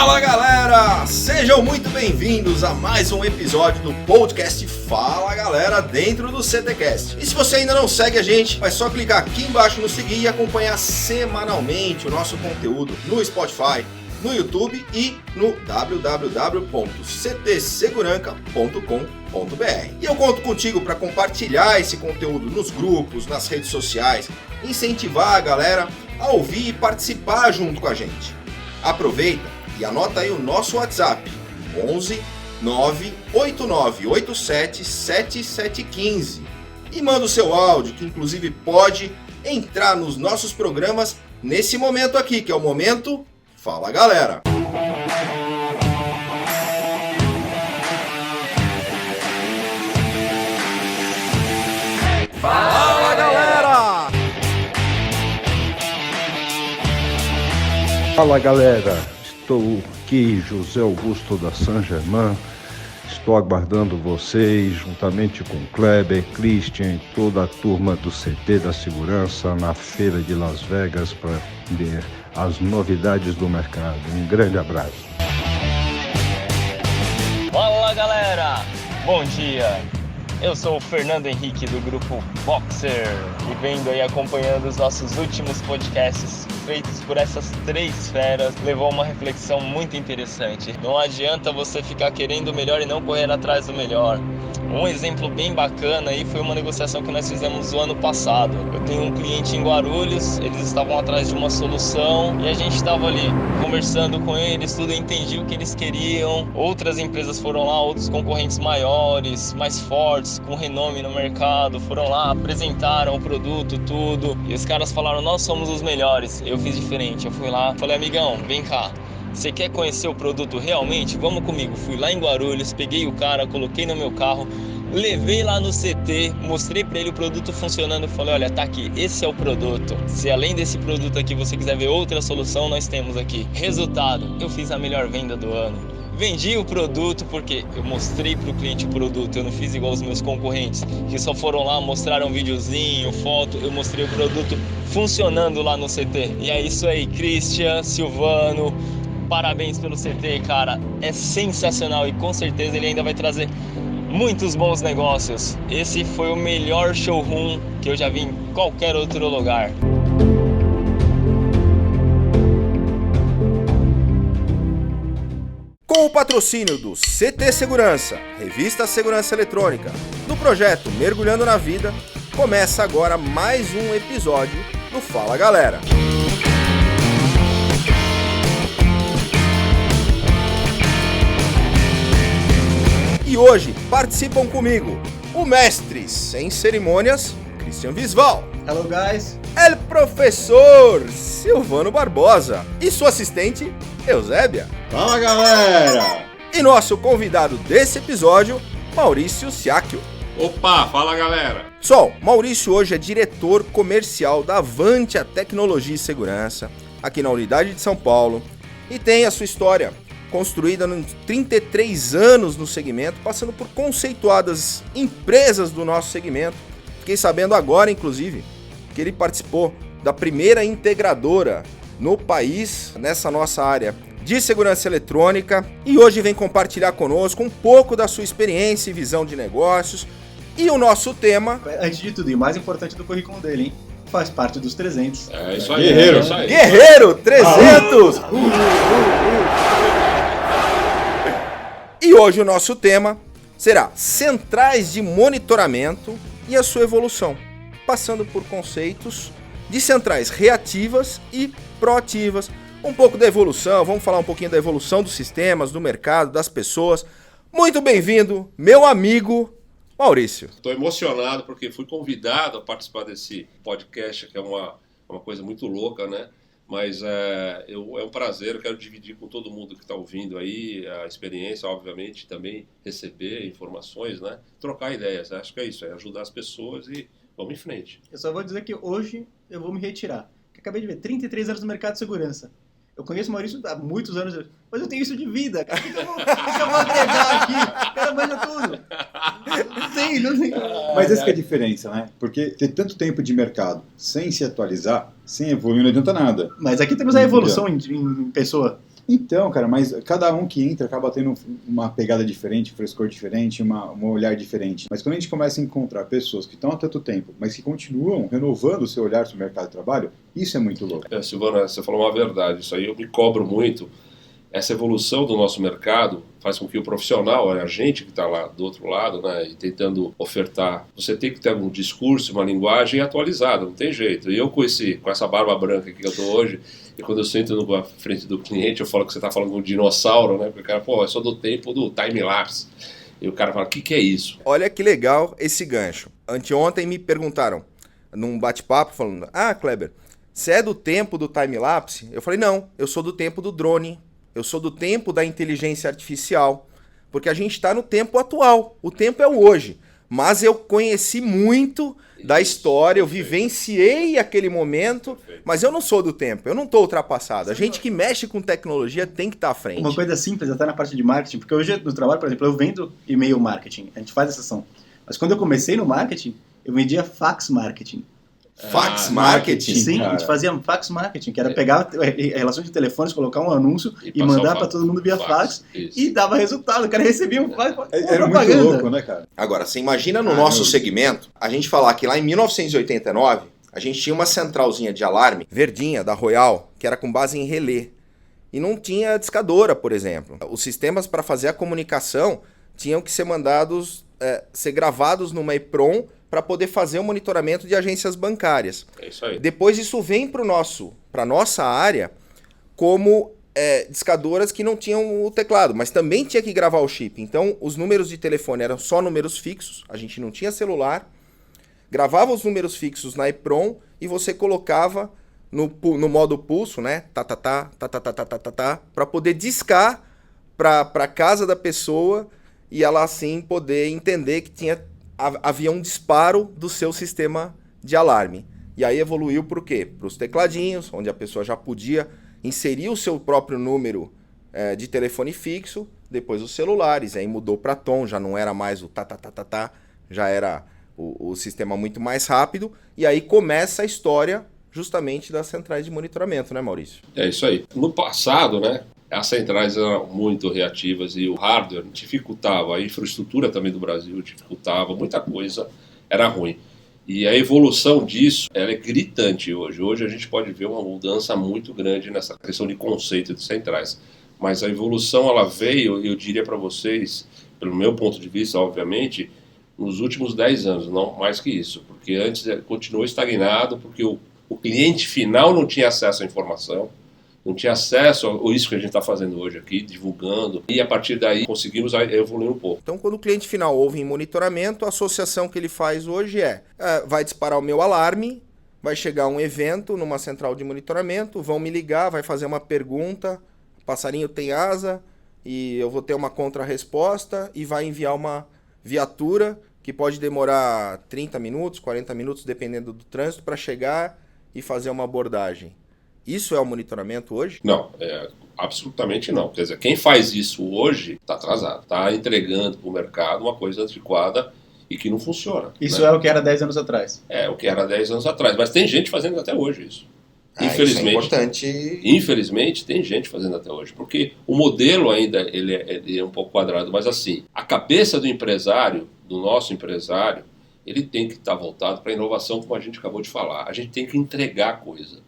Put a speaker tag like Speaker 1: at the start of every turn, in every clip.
Speaker 1: Fala galera, sejam muito bem-vindos a mais um episódio do podcast Fala Galera dentro do CTcast. E se você ainda não segue a gente, é só clicar aqui embaixo no seguir e acompanhar semanalmente o nosso conteúdo no Spotify, no YouTube e no www.ctseguranca.com.br. E eu conto contigo para compartilhar esse conteúdo nos grupos, nas redes sociais, incentivar a galera a ouvir e participar junto com a gente. Aproveita e anota aí o nosso WhatsApp, 11 98987 7715. E manda o seu áudio, que inclusive pode entrar nos nossos programas nesse momento aqui, que é o momento Fala Galera. Fala Galera!
Speaker 2: Fala galera, estou aqui, José Augusto da Saint-Germain, estou aguardando vocês, juntamente com Kleber, Christian e toda a turma do CT da Segurança na feira de Las Vegas para ver as novidades do mercado. Um grande abraço.
Speaker 3: Fala galera, bom dia! Eu sou o Fernando Henrique do grupo Boxer e vendo aí acompanhando os nossos últimos podcasts feitos por essas três feras, levou uma reflexão muito interessante. Não adianta você ficar querendo o melhor e não correr atrás do melhor. Um exemplo bem bacana aí foi uma negociação que nós fizemos no ano passado. Eu tenho um cliente em Guarulhos, eles estavam atrás de uma solução e a gente estava ali conversando com eles, tudo, eu entendi o que eles queriam. Outras empresas foram lá, outros concorrentes maiores, mais fortes, com renome no mercado, foram lá, apresentaram o produto, tudo. E os caras falaram, nós somos os melhores. Eu fiz diferente, eu fui lá, falei, amigão, vem cá. Você quer conhecer o produto realmente? Vamos comigo. Fui lá em Guarulhos, peguei o cara, coloquei no meu carro, levei lá no CT, mostrei para ele o produto funcionando e falei, olha, tá aqui, esse é o produto. Se além desse produto aqui você quiser ver outra solução, nós temos aqui. Resultado, eu fiz a melhor venda do ano. Vendi o produto porque eu mostrei para o cliente o produto, eu não fiz igual os meus concorrentes, que só foram lá, mostraram um videozinho, foto, eu mostrei o produto funcionando lá no CT. E é isso aí, Christian, Silvano, parabéns pelo CT, cara, é sensacional e com certeza ele ainda vai trazer muitos bons negócios. Esse foi o melhor showroom que eu já vi em qualquer outro lugar.
Speaker 1: Com o patrocínio do CT Segurança, Revista Segurança Eletrônica, do projeto Mergulhando na Vida, começa agora mais um episódio do Fala Galera. E hoje participam comigo o mestre sem cerimônias, Christian Visval.
Speaker 4: Hello guys.
Speaker 1: El professor Silvano Barbosa e sua assistente Eusébia.
Speaker 4: Fala galera.
Speaker 1: E nosso convidado desse episódio, Maurício Siacchio.
Speaker 5: Opa, fala galera.
Speaker 1: Pessoal, Maurício hoje é diretor comercial da Avantia Tecnologia e Segurança, aqui na unidade de São Paulo, e tem a sua história construída nos 33 anos no segmento, passando por conceituadas empresas do nosso segmento. Fiquei sabendo agora, inclusive, que ele participou da primeira integradora no país, nessa nossa área de segurança eletrônica, e hoje vem compartilhar conosco um pouco da sua experiência e visão de negócios. E o nosso tema...
Speaker 4: Antes de tudo, e o mais importante do currículo dele, hein? Faz parte dos 300.
Speaker 5: É isso aí.
Speaker 4: Guerreiro.
Speaker 5: É isso aí.
Speaker 1: Guerreiro 300! E hoje o nosso tema será centrais de monitoramento e a sua evolução, passando por conceitos de centrais reativas e proativas. Um pouco da evolução, vamos falar um pouquinho da evolução dos sistemas, do mercado, das pessoas. Muito bem-vindo, meu amigo Maurício.
Speaker 5: Estou emocionado porque fui convidado a participar desse podcast, que é uma coisa muito louca, né? Mas é um prazer, eu quero dividir com todo mundo que está ouvindo aí a experiência, obviamente, também receber informações, né? Trocar ideias, acho que é isso, é ajudar as pessoas e vamos em frente.
Speaker 4: Eu só vou dizer que hoje eu vou me retirar. Acabei de ver, 33 anos no mercado de segurança. Eu conheço o Maurício há muitos anos, mas eu tenho isso de vida, cara. O que eu vou agregar aqui? O cara manja tudo. Não sei.
Speaker 6: Mas essa que é a diferença, né? Porque ter tanto tempo de mercado sem se atualizar, sem evoluir, não adianta nada.
Speaker 4: Mas aqui temos a evolução em pessoa.
Speaker 6: Então, cara, mas cada um que entra acaba tendo uma pegada diferente, um frescor diferente, um olhar diferente. Mas quando a gente começa a encontrar pessoas que estão há tanto tempo, mas que continuam renovando o seu olhar sobre o mercado de trabalho, isso é muito louco.
Speaker 5: Silvana, você falou uma verdade. Isso aí eu me cobro muito. Essa evolução do nosso mercado faz com que o profissional, a gente que está lá do outro lado, né, e tentando ofertar, você tem que ter um discurso, uma linguagem atualizada, não tem jeito. E eu com essa barba branca que eu estou hoje, e quando eu sento na frente do cliente, eu falo que você está falando com um dinossauro, né, porque o cara, eu sou do tempo do time-lapse. E o cara fala, o que é isso?
Speaker 1: Olha que legal esse gancho. Anteontem me perguntaram, num bate-papo, falando, Kleber, você é do tempo do time-lapse? Eu falei, não, eu sou do tempo do drone. Eu sou do tempo da inteligência artificial, porque a gente está no tempo atual, o tempo é o hoje, mas eu conheci muito da história, eu vivenciei aquele momento, mas eu não sou do tempo, eu não estou ultrapassado. A gente que mexe com tecnologia tem que estar à frente.
Speaker 4: Uma coisa simples, até na parte de marketing, porque hoje no trabalho, por exemplo, eu vendo e-mail marketing, a gente faz essa ação, mas quando eu comecei no marketing, eu vendia fax marketing.
Speaker 1: Fax marketing?
Speaker 4: Sim, cara. A gente fazia fax marketing, que era pegar a relação de telefones, colocar um anúncio e mandar para todo mundo via fax e dava resultado. O cara recebia um fax.
Speaker 6: Era muito louco, né, cara?
Speaker 1: Agora, você imagina no nosso segmento, a gente falar que lá em 1989, a gente tinha uma centralzinha de alarme, verdinha, da Royal, que era com base em relé. E não tinha discadora, por exemplo. Os sistemas para fazer a comunicação tinham que ser mandados, ser gravados numa EPROM, para poder fazer o monitoramento de agências bancárias.
Speaker 5: É isso aí.
Speaker 1: Depois isso vem para a nossa área como discadoras que não tinham o teclado, mas também tinha que gravar o chip. Então os números de telefone eram só números fixos, a gente não tinha celular, gravava os números fixos na EPROM e você colocava no modo pulso, né? Para poder discar para casa da pessoa e ela assim poder entender que havia um disparo do seu sistema de alarme. E aí evoluiu para o quê? Para os tecladinhos, onde a pessoa já podia inserir o seu próprio número de telefone fixo, depois os celulares, aí mudou para tom, já não era mais o já era o sistema muito mais rápido, e aí começa a história justamente das centrais de monitoramento, né, Maurício?
Speaker 5: É isso aí. No passado, né, as centrais eram muito reativas e o hardware dificultava, a infraestrutura também do Brasil dificultava, muita coisa era ruim. E a evolução disso, ela é gritante hoje. Hoje a gente pode ver uma mudança muito grande nessa questão de conceito de centrais. Mas a evolução, ela veio, eu diria para vocês, pelo meu ponto de vista, obviamente, nos últimos 10 anos, não mais que isso. Porque antes continuou estagnado, porque o cliente final não tinha acesso à informação, não tinha acesso a isso que a gente está fazendo hoje aqui, divulgando, e a partir daí conseguimos evoluir um pouco.
Speaker 1: Então, quando o cliente final ouve em monitoramento, a associação que ele faz hoje vai disparar o meu alarme, vai chegar um evento numa central de monitoramento, vão me ligar, vai fazer uma pergunta, passarinho tem asa, e eu vou ter uma contra-resposta, e vai enviar uma viatura, que pode demorar 30 minutos, 40 minutos, dependendo do trânsito, para chegar e fazer uma abordagem. Isso é o monitoramento hoje?
Speaker 5: Não, absolutamente não. Quer dizer, quem faz isso hoje está atrasado, está entregando para o mercado uma coisa antiquada e que não funciona.
Speaker 4: Isso, né? É o que era 10 anos atrás.
Speaker 5: É o que era 10 anos atrás, mas tem gente fazendo até hoje isso. Infelizmente,
Speaker 1: isso é importante.
Speaker 5: Infelizmente, tem gente fazendo até hoje, porque o modelo ainda ele é um pouco quadrado, mas assim, a cabeça do empresário, do nosso empresário, ele tem que estar voltado para a inovação, como a gente acabou de falar. A gente tem que entregar coisa.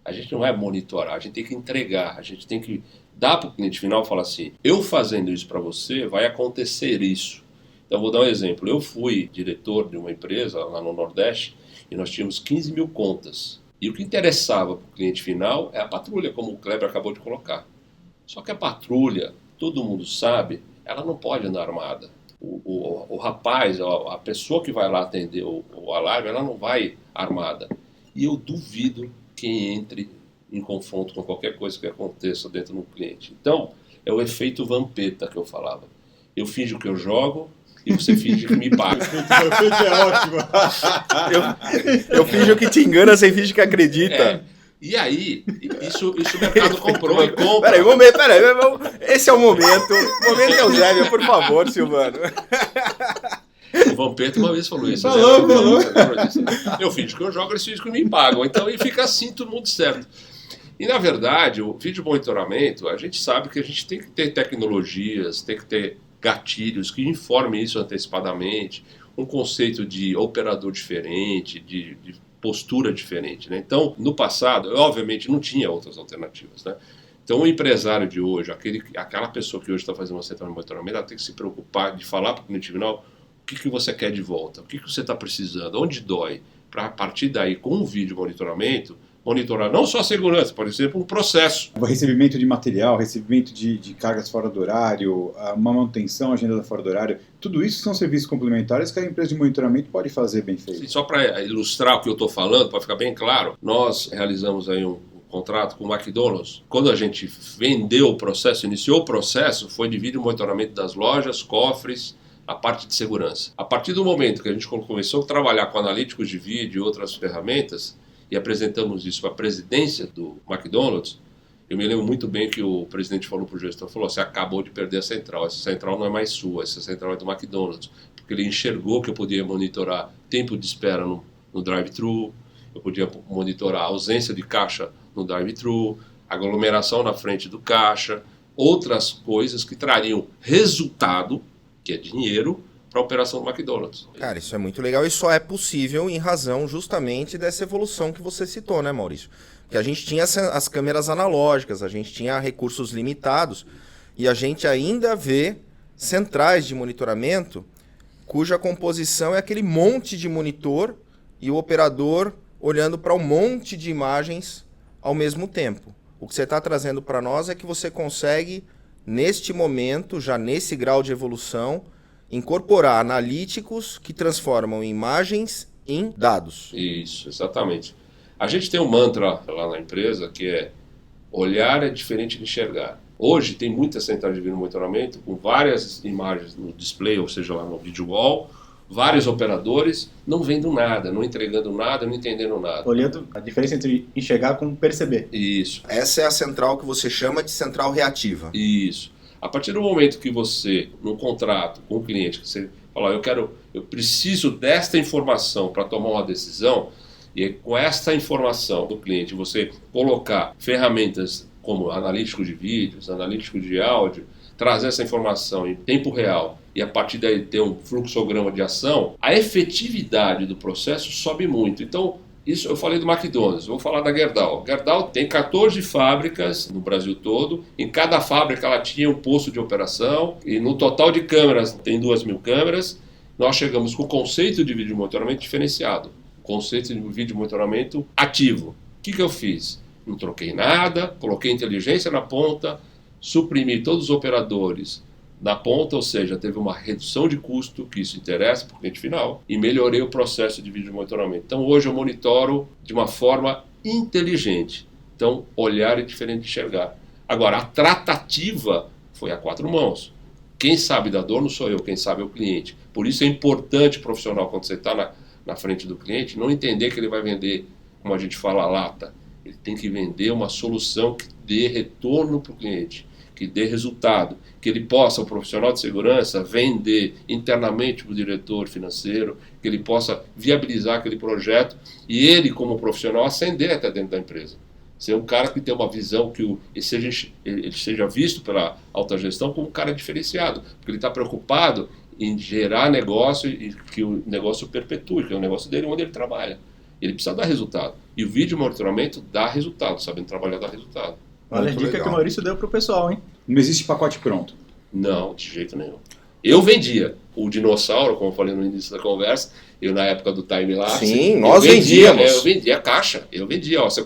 Speaker 5: A gente não vai monitorar, a gente tem que entregar, a gente tem que dar para o cliente final e falar assim, eu fazendo isso para você, vai acontecer isso. Então, vou dar um exemplo. Eu fui diretor de uma empresa lá no Nordeste e nós tínhamos 15 mil contas. E o que interessava para o cliente final é a patrulha, como o Kleber acabou de colocar. Só que a patrulha, todo mundo sabe, ela não pode andar armada. O rapaz, a pessoa que vai lá atender o alarme, ela não vai armada. E eu duvido quem entre em confronto com qualquer coisa que aconteça dentro do cliente. Então, é o efeito Vampeta que eu falava. Eu finjo que eu jogo e você finge que me paga.
Speaker 6: É ótimo.
Speaker 1: Eu finjo que te engana, você finge que acredita.
Speaker 5: E aí, isso o mercado comprou e compra.
Speaker 1: Peraí, esse é o momento. O momento é o Zé, por favor, Silvano.
Speaker 5: O Vampeta uma vez falou isso.
Speaker 6: Falou.
Speaker 5: Eu finjo que eu jogo, eles fingem que me pagam. Então, e fica assim, todo mundo certo. E, na verdade, o vídeo monitoramento, a gente sabe que a gente tem que ter tecnologias, tem que ter gatilhos que informem isso antecipadamente, um conceito de operador diferente, de postura diferente, né? Então, no passado, eu, obviamente, não tinha outras alternativas, né? Então, o empresário de hoje, aquela pessoa que hoje está fazendo uma central de monitoramento, ela tem que se preocupar de falar para o cliente final o que você quer de volta, o que você está precisando, onde dói, para a partir daí, com o vídeo monitoramento, monitorar não só a segurança, por exemplo, um processo.
Speaker 6: O recebimento de material, recebimento de cargas fora do horário, uma manutenção agendada fora do horário, tudo isso são serviços complementares que a empresa de monitoramento pode fazer bem feito.
Speaker 5: Só para ilustrar o que eu estou falando, para ficar bem claro, nós realizamos aí um contrato com o McDonald's. Quando a gente vendeu o processo, iniciou o processo, foi de vídeo monitoramento das lojas, cofres, a parte de segurança. A partir do momento que a gente começou a trabalhar com analíticos de vídeo e outras ferramentas, e apresentamos isso para a presidência do McDonald's, eu me lembro muito bem que o presidente falou para o gestor, falou, você acabou de perder a central, essa central não é mais sua, essa central é do McDonald's, porque ele enxergou que eu podia monitorar tempo de espera no drive-thru, eu podia monitorar a ausência de caixa no drive-thru, aglomeração na frente do caixa, outras coisas que trariam resultado, que é dinheiro, para a operação do McDonald's.
Speaker 1: Cara, isso é muito legal e só é possível em razão justamente dessa evolução que você citou, né, Maurício? Que a gente tinha as câmeras analógicas, a gente tinha recursos limitados e a gente ainda vê centrais de monitoramento cuja composição é aquele monte de monitor e o operador olhando para um monte de imagens ao mesmo tempo. O que você está trazendo para nós é que você consegue, neste momento, já nesse grau de evolução, incorporar analíticos que transformam imagens em dados.
Speaker 5: Isso, exatamente. A gente tem um mantra lá na empresa que é olhar é diferente de enxergar. Hoje tem muitas centrais de vídeo monitoramento com várias imagens no display, ou seja, lá no video wall, vários operadores não vendo nada, não entregando nada, não entendendo nada.
Speaker 4: Olhando a diferença entre enxergar com perceber.
Speaker 5: Isso.
Speaker 1: Essa é a central que você chama de central reativa.
Speaker 5: Isso. A partir do momento que você, num contrato com o cliente, que você fala, eu preciso desta informação para tomar uma decisão, e com esta informação do cliente você colocar ferramentas como analítico de vídeos, analítico de áudio, trazer essa informação em tempo real e a partir daí ter um fluxograma de ação, a efetividade do processo sobe muito. Então, isso eu falei do McDonald's, vou falar da Gerdau. Gerdau tem 14 fábricas no Brasil todo, em cada fábrica ela tinha um posto de operação e no total de câmeras, tem 2.000 câmeras, nós chegamos com o conceito de vídeo monitoramento diferenciado, conceito de vídeo monitoramento ativo. O que eu fiz? Não troquei nada, coloquei inteligência na ponta, suprimi todos os operadores na ponta, ou seja, teve uma redução de custo, que isso interessa para o cliente final, e melhorei o processo de vídeo monitoramento. Então hoje eu monitoro de uma forma inteligente. Então olhar é diferente de enxergar. Agora, a tratativa foi a 4 mãos. Quem sabe da dor não sou eu, quem sabe é o cliente. Por isso é importante o profissional, quando você está na frente do cliente, não entender que ele vai vender, como a gente fala, lata. Ele tem que vender uma solução que dê retorno para o cliente, que dê resultado, que ele possa, o profissional de segurança, vender internamente para o diretor financeiro, que ele possa viabilizar aquele projeto e ele, como profissional, ascender até dentro da empresa. Ser um cara que tem uma visão que ele seja visto pela alta gestão como um cara diferenciado, porque ele está preocupado em gerar negócio e que o negócio perpetue, que é o negócio dele onde ele trabalha. Ele precisa dar resultado. E o vídeo monitoramento dá resultado, sabendo trabalhar dá resultado.
Speaker 4: Olha a dica que o Maurício deu pro pessoal, hein?
Speaker 6: Não existe pacote pronto.
Speaker 5: Não, de jeito nenhum. Eu vendia o dinossauro, como eu falei no início da conversa, eu na época do time-lapse.
Speaker 1: Sim, nós vendíamos.
Speaker 5: Eu vendia a caixa, eu vendia. Ó, você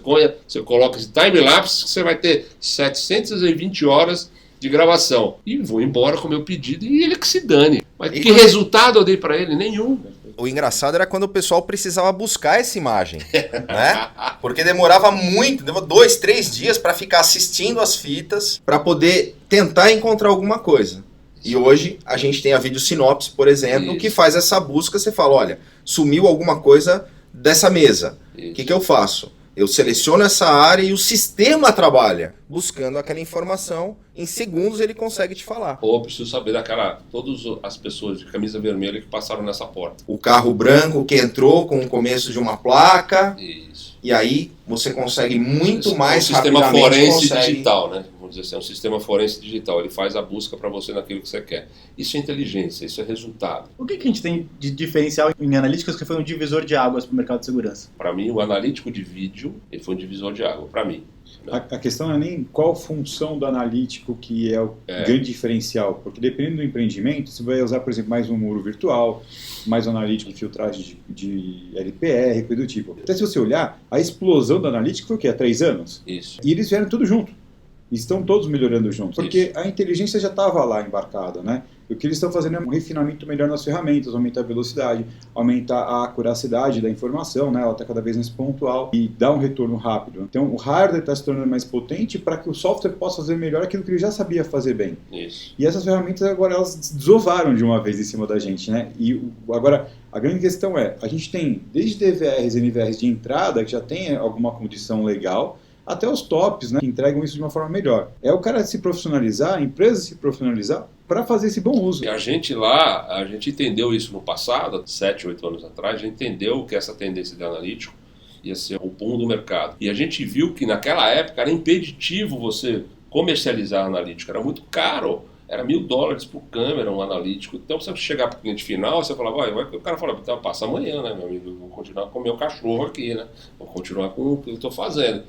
Speaker 5: coloca esse time-lapse, você vai ter 720 horas de gravação. E vou embora com o meu pedido e ele que se dane. Mas que resultado eu dei para ele? Nenhum.
Speaker 1: O engraçado era quando o pessoal precisava buscar essa imagem, né? Porque demorava muito, 2, 3 dias para ficar assistindo as fitas para poder tentar encontrar alguma coisa. E hoje a gente tem a vídeo sinopse, por exemplo,
Speaker 5: Isso.
Speaker 1: que faz essa busca, você fala, olha, sumiu alguma coisa dessa mesa. O que eu faço? Eu seleciono essa área e o sistema trabalha buscando aquela informação. Em segundos ele consegue te falar.
Speaker 5: Ou eu preciso saber todas as pessoas de camisa vermelha que passaram nessa porta.
Speaker 1: O carro branco que entrou com o começo de uma placa.
Speaker 5: Isso.
Speaker 1: E aí você consegue muito mais
Speaker 5: rapidamente. É um sistema forense digital, né? Vamos dizer assim, é um sistema forense digital. Ele faz a busca para você naquilo que você quer. Isso é inteligência, isso é resultado.
Speaker 4: O que a gente tem de diferencial em analíticas que foi um divisor de águas para o mercado de segurança?
Speaker 5: Para mim, o analítico de vídeo ele foi um divisor de água, para mim.
Speaker 6: A questão não é nem qual função do analítico que é o grande diferencial, porque dependendo do empreendimento, você vai usar, por exemplo, mais um muro virtual, mais um analítico de filtragem de LPR, coisa do tipo. Até se você olhar, a explosão do analítico foi o quê? Há 3 anos?
Speaker 5: Isso.
Speaker 6: E eles vieram tudo junto. Estão todos melhorando juntos, porque a inteligência já estava lá embarcada, né? E o que eles estão fazendo é um refinamento melhor nas ferramentas, aumentar a velocidade, aumentar a acuracidade da informação, né? Ela está cada vez mais pontual e dá um retorno rápido. Então, o hardware está se tornando mais potente para que o software possa fazer melhor aquilo que ele já sabia fazer bem.
Speaker 5: Isso.
Speaker 6: E essas ferramentas agora elas desovaram de uma vez em cima da gente, né? E agora a grande questão é, a gente tem desde DVRs e NVRs de entrada que já tem alguma condição legal, até os tops, né, que entregam isso de uma forma melhor. É o cara se profissionalizar, a empresa se profissionalizar para fazer esse bom uso.
Speaker 5: E a gente entendeu isso no passado, 7, 8 anos atrás, a gente entendeu que essa tendência de analítico ia ser o boom do mercado. E a gente viu que naquela época era impeditivo você comercializar analítico, era muito caro. Era $1.000 por câmera, um analítico. Então, você chegar para o cliente final, você falava, o cara fala, então, passa amanhã, né, meu amigo? Eu vou continuar com o meu cachorro aqui, né? Vou continuar com o que eu estou fazendo.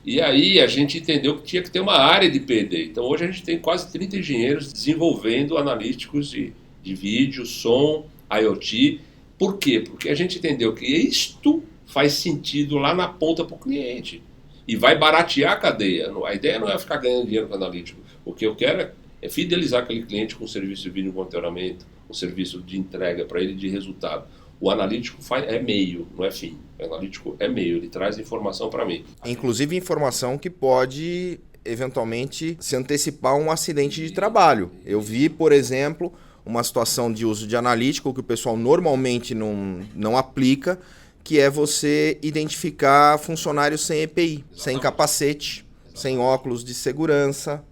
Speaker 5: E aí a gente entendeu que tinha que ter uma área de P&D. Então hoje a gente tem quase 30 engenheiros desenvolvendo analíticos de vídeo, som, IoT. Por quê? Porque a gente entendeu que isto faz sentido lá na ponta para o cliente. E vai baratear a cadeia. A ideia não é ficar ganhando dinheiro com analítico. O que eu quero é fidelizar aquele cliente com um serviço de vídeo monitoramento, um serviço de entrega para ele de resultado. O analítico é meio, não é fim. O analítico é meio, ele traz informação para mim.
Speaker 1: Inclusive informação que pode, eventualmente, se antecipar um acidente de trabalho. Eu vi, por exemplo, uma situação de uso de analítico que o pessoal normalmente não aplica, que é você identificar funcionários sem EPI, sem capacete, sem óculos de segurança,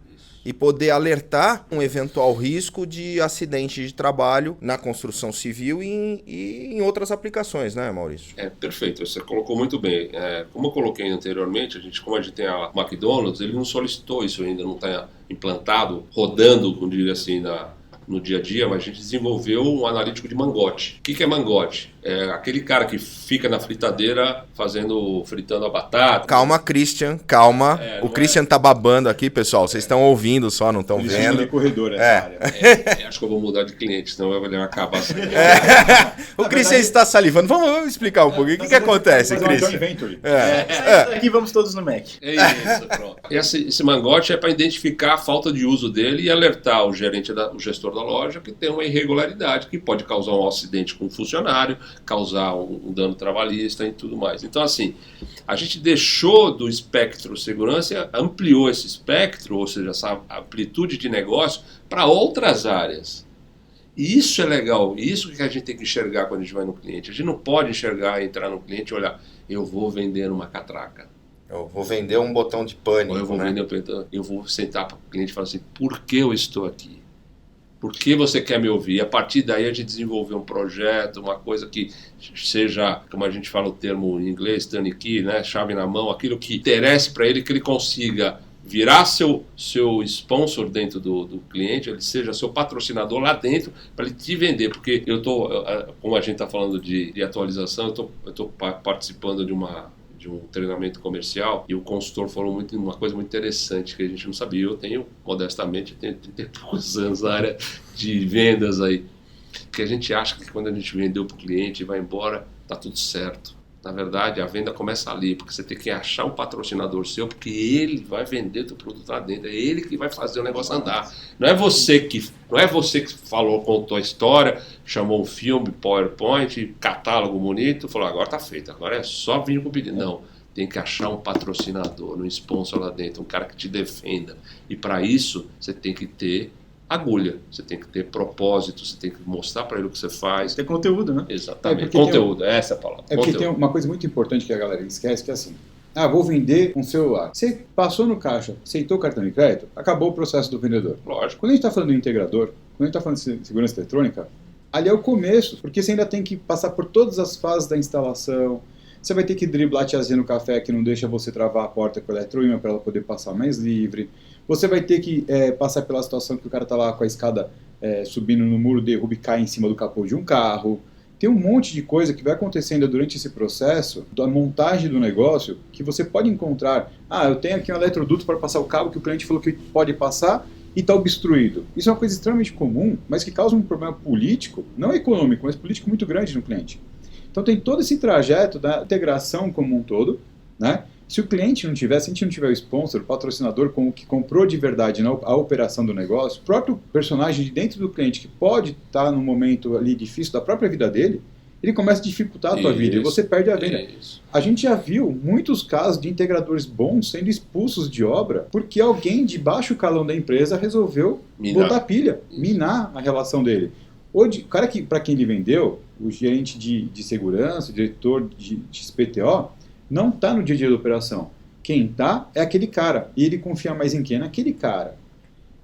Speaker 1: e poder alertar um eventual risco de acidente de trabalho na construção civil e em outras aplicações, né, Maurício?
Speaker 5: Perfeito, você colocou muito bem. Como eu coloquei anteriormente, como a gente tem a McDonald's, ele não solicitou isso ainda, não está implantado, rodando, como diria assim, no dia a dia, mas a gente desenvolveu um analítico de mangote. O que é mangote? É aquele cara que fica na fritadeira fritando a batata.
Speaker 1: Calma, Christian, calma. O Christian tá babando aqui, pessoal. Vocês estão ouvindo só, não estão vendo.
Speaker 6: De corredor essa área.
Speaker 5: Acho que eu vou mudar de cliente, senão ele vai acabar assim.
Speaker 1: O Christian está salivando. Vamos explicar um pouquinho. O que acontece, Christian?
Speaker 4: Aqui vamos todos no Mac.
Speaker 5: É isso, pronto. Esse mangote é para identificar a falta de uso dele e alertar o gestor da loja que tem uma irregularidade que pode causar um acidente com um funcionário, causar um dano trabalhista e tudo mais. Então, assim, a gente deixou do espectro segurança, ampliou esse espectro, ou seja, essa amplitude de negócio, para outras áreas. E isso é legal, isso que a gente tem que enxergar quando a gente vai no cliente. A gente não pode entrar no cliente e olhar, eu vou vender uma catraca.
Speaker 1: Eu vou vender um botão de pânico,
Speaker 5: ou eu vou sentar para o cliente e falar assim, por que eu estou aqui? Por que você quer me ouvir? E a partir daí a gente desenvolveu um projeto, uma coisa que seja, como a gente fala o termo em inglês, turnkey, né? Chave na mão, aquilo que interesse para ele, que ele consiga virar seu sponsor dentro do cliente, ele seja seu patrocinador lá dentro para ele te vender. Porque como a gente está falando de atualização, eu estou participando de um treinamento comercial e o consultor falou uma coisa muito interessante que a gente não sabia. Eu tenho, modestamente, 30 e poucos anos na área de vendas aí, que a gente acha que quando a gente vendeu para o cliente e vai embora, tá tudo certo. Na verdade, a venda começa ali, porque você tem que achar um patrocinador seu, porque ele vai vender teu produto lá dentro, é ele que vai fazer o negócio andar. Não é você que contou a história, chamou um filme, PowerPoint, catálogo bonito, falou, agora tá feito, agora é só vir com o pedido. Não, tem que achar um patrocinador, um sponsor lá dentro, um cara que te defenda. E para isso, você tem que ter agulha, você tem que ter propósito, você tem que mostrar para ele o que você faz.
Speaker 4: Ter conteúdo, né?
Speaker 5: Exatamente, conteúdo, essa é a palavra.
Speaker 6: Porque tem uma coisa muito importante que a galera esquece, que é assim, vou vender um celular. Você passou no caixa, aceitou o cartão de crédito, acabou o processo do vendedor.
Speaker 5: Lógico.
Speaker 6: Quando a gente está falando do integrador, quando a gente está falando de segurança eletrônica, ali é o começo, porque você ainda tem que passar por todas as fases da instalação. Você vai ter que driblar a tiazinha no café que não deixa você travar a porta com o eletroímã para ela poder passar mais livre. Você vai ter que passar pela situação que o cara está lá com a escada subindo no muro, derruba e cai em cima do capô de um carro. Tem um monte de coisa que vai acontecendo durante esse processo da montagem do negócio que você pode encontrar. Eu tenho aqui um eletroduto para passar o cabo que o cliente falou que pode passar e está obstruído. Isso é uma coisa extremamente comum, mas que causa um problema político, não econômico, mas político muito grande no cliente. Então tem todo esse trajeto da integração como um todo, né? Se o cliente não tiver, se a gente não tiver o sponsor, o patrocinador que comprou de verdade a operação do negócio, o próprio personagem de dentro do cliente que pode estar num momento ali difícil da própria vida dele, ele começa a dificultar a tua vida e você perde a venda. A gente já viu muitos casos de integradores bons sendo expulsos de obra porque alguém de baixo calão da empresa resolveu botar pilha, minar a relação dele. O cara para quem ele vendeu, o gerente de segurança, o diretor de XPTO, não está no dia a dia da operação. Quem está é aquele cara. E ele confia mais em quem? Naquele cara.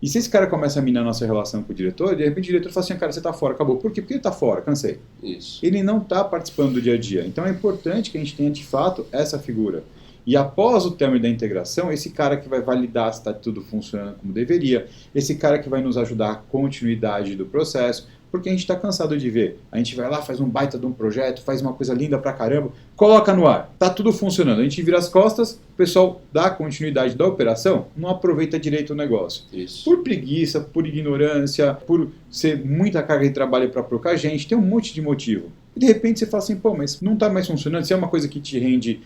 Speaker 6: E se esse cara começa a minar a nossa relação com o diretor, de repente o diretor fala assim, cara, você está fora, acabou. Por quê? Porque ele está fora, cansei.
Speaker 5: Isso.
Speaker 6: Ele não está participando do dia a dia. Então é importante que a gente tenha, de fato, essa figura. E após o término da integração, esse cara que vai validar se está tudo funcionando como deveria, esse cara que vai nos ajudar a continuidade do processo, porque a gente está cansado de ver. A gente vai lá, faz um baita de um projeto, faz uma coisa linda pra caramba, coloca no ar, tá tudo funcionando. A gente vira as costas, o pessoal dá continuidade da operação, não aproveita direito o negócio.
Speaker 5: Isso.
Speaker 6: Por preguiça, por ignorância, por ser muita carga de trabalho para pouca gente, tem um monte de motivo. E de repente você fala assim, mas não tá mais funcionando, se é uma coisa que te rende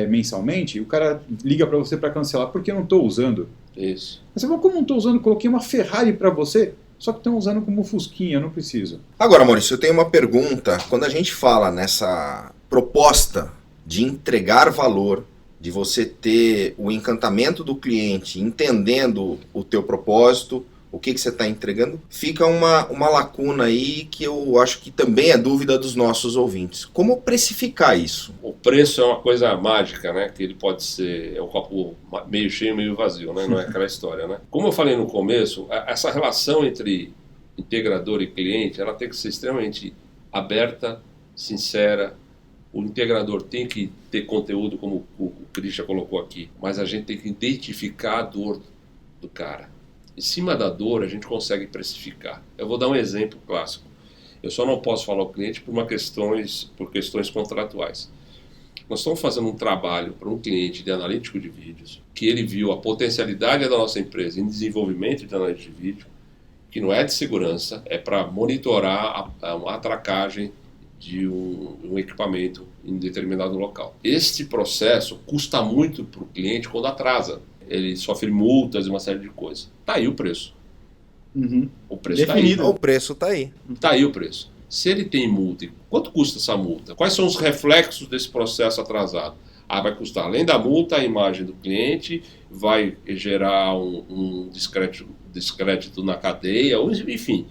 Speaker 6: mensalmente, o cara liga para você para cancelar, porque eu não estou usando.
Speaker 5: Isso.
Speaker 6: Mas você fala, como não estou usando? Coloquei uma Ferrari para você. Só que estão usando como fusquinha, não preciso.
Speaker 1: Agora, Maurício, eu tenho uma pergunta. Quando a gente fala nessa proposta de entregar valor, de você ter o encantamento do cliente, entendendo o teu propósito, o que você está entregando, fica uma lacuna aí que eu acho que também é dúvida dos nossos ouvintes. Como precificar isso?
Speaker 5: O preço é uma coisa mágica, né? Que ele pode ser o copo meio cheio, meio vazio, né? Não é aquela história, né? Como eu falei no começo, essa relação entre integrador e cliente, ela tem que ser extremamente aberta, sincera. O integrador tem que ter conteúdo, como o Christian colocou aqui, mas a gente tem que identificar a dor do cara. Em cima da dor, a gente consegue precificar. Eu vou dar um exemplo clássico. Eu só não posso falar ao cliente por questões contratuais. Nós estamos fazendo um trabalho para um cliente de analítico de vídeos, que ele viu a potencialidade da nossa empresa em desenvolvimento de analítico de vídeo, que não é de segurança, é para monitorar a atracagem de um equipamento em determinado local. Este processo custa muito para o cliente quando atrasa. Ele sofre multas e uma série de coisas. Tá aí o preço.
Speaker 6: Uhum.
Speaker 5: O preço
Speaker 4: Definido.
Speaker 5: tá aí.
Speaker 1: O preço tá aí.
Speaker 5: Tá aí o preço. Se ele tem multa, quanto custa essa multa? Quais são os reflexos desse processo atrasado? Vai custar, além da multa, a imagem do cliente, vai gerar um descrédito na cadeia, enfim.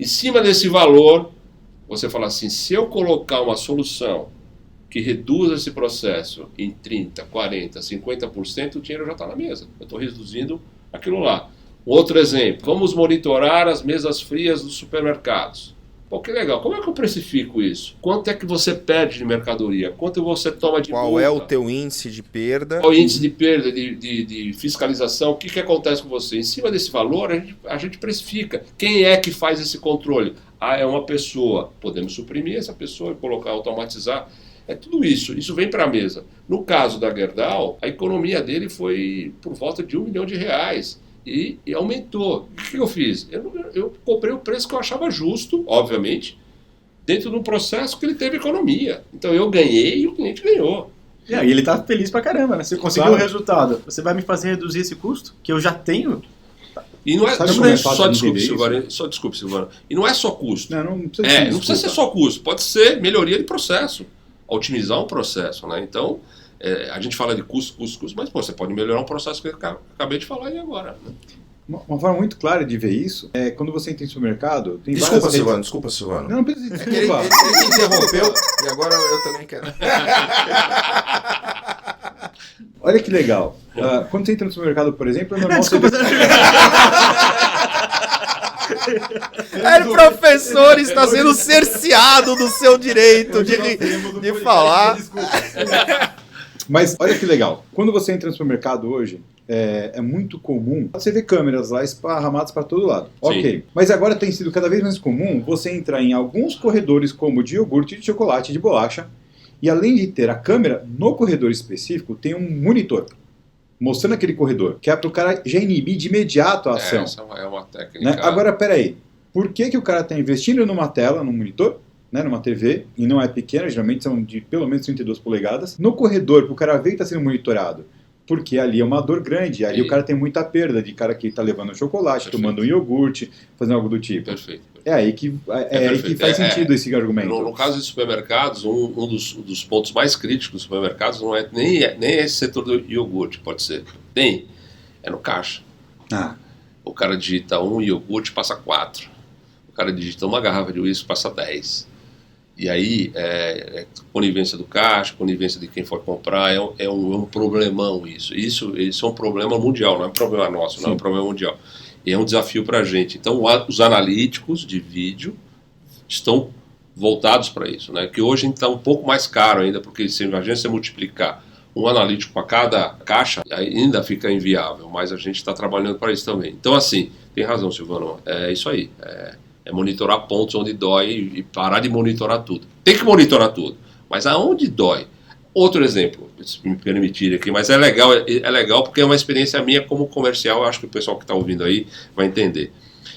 Speaker 5: Em cima desse valor, você fala assim, se eu colocar uma solução que reduza esse processo em 30%, 40%, 50%, o dinheiro já está na mesa. Eu estou reduzindo aquilo lá. Outro exemplo, vamos monitorar as mesas frias dos supermercados. Pô, que legal. Como é que eu precifico isso? Quanto é que você perde de mercadoria? Quanto você toma de multa?
Speaker 1: Qual é o teu índice de perda?
Speaker 5: Qual é o índice de perda, de fiscalização? O que acontece com você? Em cima desse valor, a gente precifica. Quem é que faz esse controle? É uma pessoa. Podemos suprimir essa pessoa e colocar, automatizar. É tudo isso. Isso vem para a mesa. No caso da Gerdau, a economia dele foi por volta de R$1 milhão. E aumentou. O que eu fiz? Eu comprei o preço que eu achava justo, obviamente, dentro de um processo que ele teve economia. Então eu ganhei e o cliente ganhou.
Speaker 4: E ele tá feliz pra caramba, né? Você conseguiu o resultado. Você vai me fazer reduzir esse custo, que eu já tenho?
Speaker 5: E não é
Speaker 6: desculpe,
Speaker 5: Silvano. E não é só custo.
Speaker 6: Não precisa
Speaker 5: ser só custo. Pode ser melhoria de processo. Otimizar um processo, né? Então, a gente fala de custo, mas você pode melhorar um processo que eu acabei de falar aí agora. Né?
Speaker 6: Uma forma muito clara de ver isso é quando você entra em supermercado. Tem
Speaker 1: Desculpa, Silvano.
Speaker 6: Não precisa
Speaker 1: É que ele me interrompeu e agora eu também quero.
Speaker 6: Olha que legal. Quando você entra no supermercado, por exemplo, é normal
Speaker 4: Desculpa,
Speaker 1: O professor está sendo cerceado do seu direito de falar.
Speaker 6: Mas olha que legal. Quando você entra no supermercado hoje, é muito comum você ver câmeras lá esparramadas para todo lado. Sim. Ok. Mas agora tem sido cada vez mais comum você entrar em alguns corredores como de iogurte, de chocolate, de bolacha. E além de ter a câmera, no corredor específico tem um monitor mostrando aquele corredor, que é para o cara já inibir de imediato a ação.
Speaker 5: Essa é uma técnica.
Speaker 6: Né? Agora, peraí. Por que o cara está investindo numa tela, num monitor, né, numa TV, e não é pequena, geralmente são de pelo menos 32 polegadas, no corredor, para o cara ver que está sendo monitorado? Porque ali é uma dor grande, ali o cara tem muita perda de cara que está levando um chocolate, perfeito, tomando um iogurte, fazendo algo do tipo.
Speaker 5: Perfeito.
Speaker 6: É aí que faz sentido esse argumento.
Speaker 5: No caso de supermercados, um dos pontos mais críticos dos supermercados não é nem esse setor do iogurte, pode ser. É no caixa. O cara digita um iogurte, passa 4. O cara digita uma garrafa de uísque, passa 10. E aí, conivência do caixa, conivência de quem for comprar, é um problemão isso. Isso é um problema mundial, não é um problema nosso, Sim. Não é um problema mundial. E é um desafio para a gente. Então, os analíticos de vídeo estão voltados para isso, né? Que hoje está um pouco mais caro ainda, porque se imagina você multiplicar um analítico para cada caixa, ainda fica inviável, mas a gente está trabalhando para isso também. Então, assim, tem razão, Silvano, é isso aí. É monitorar pontos onde dói e parar de monitorar tudo. Tem que monitorar tudo, mas aonde dói? Outro exemplo, se me permitir aqui, mas é legal porque é uma experiência minha como comercial, eu acho que o pessoal que está ouvindo aí vai entender.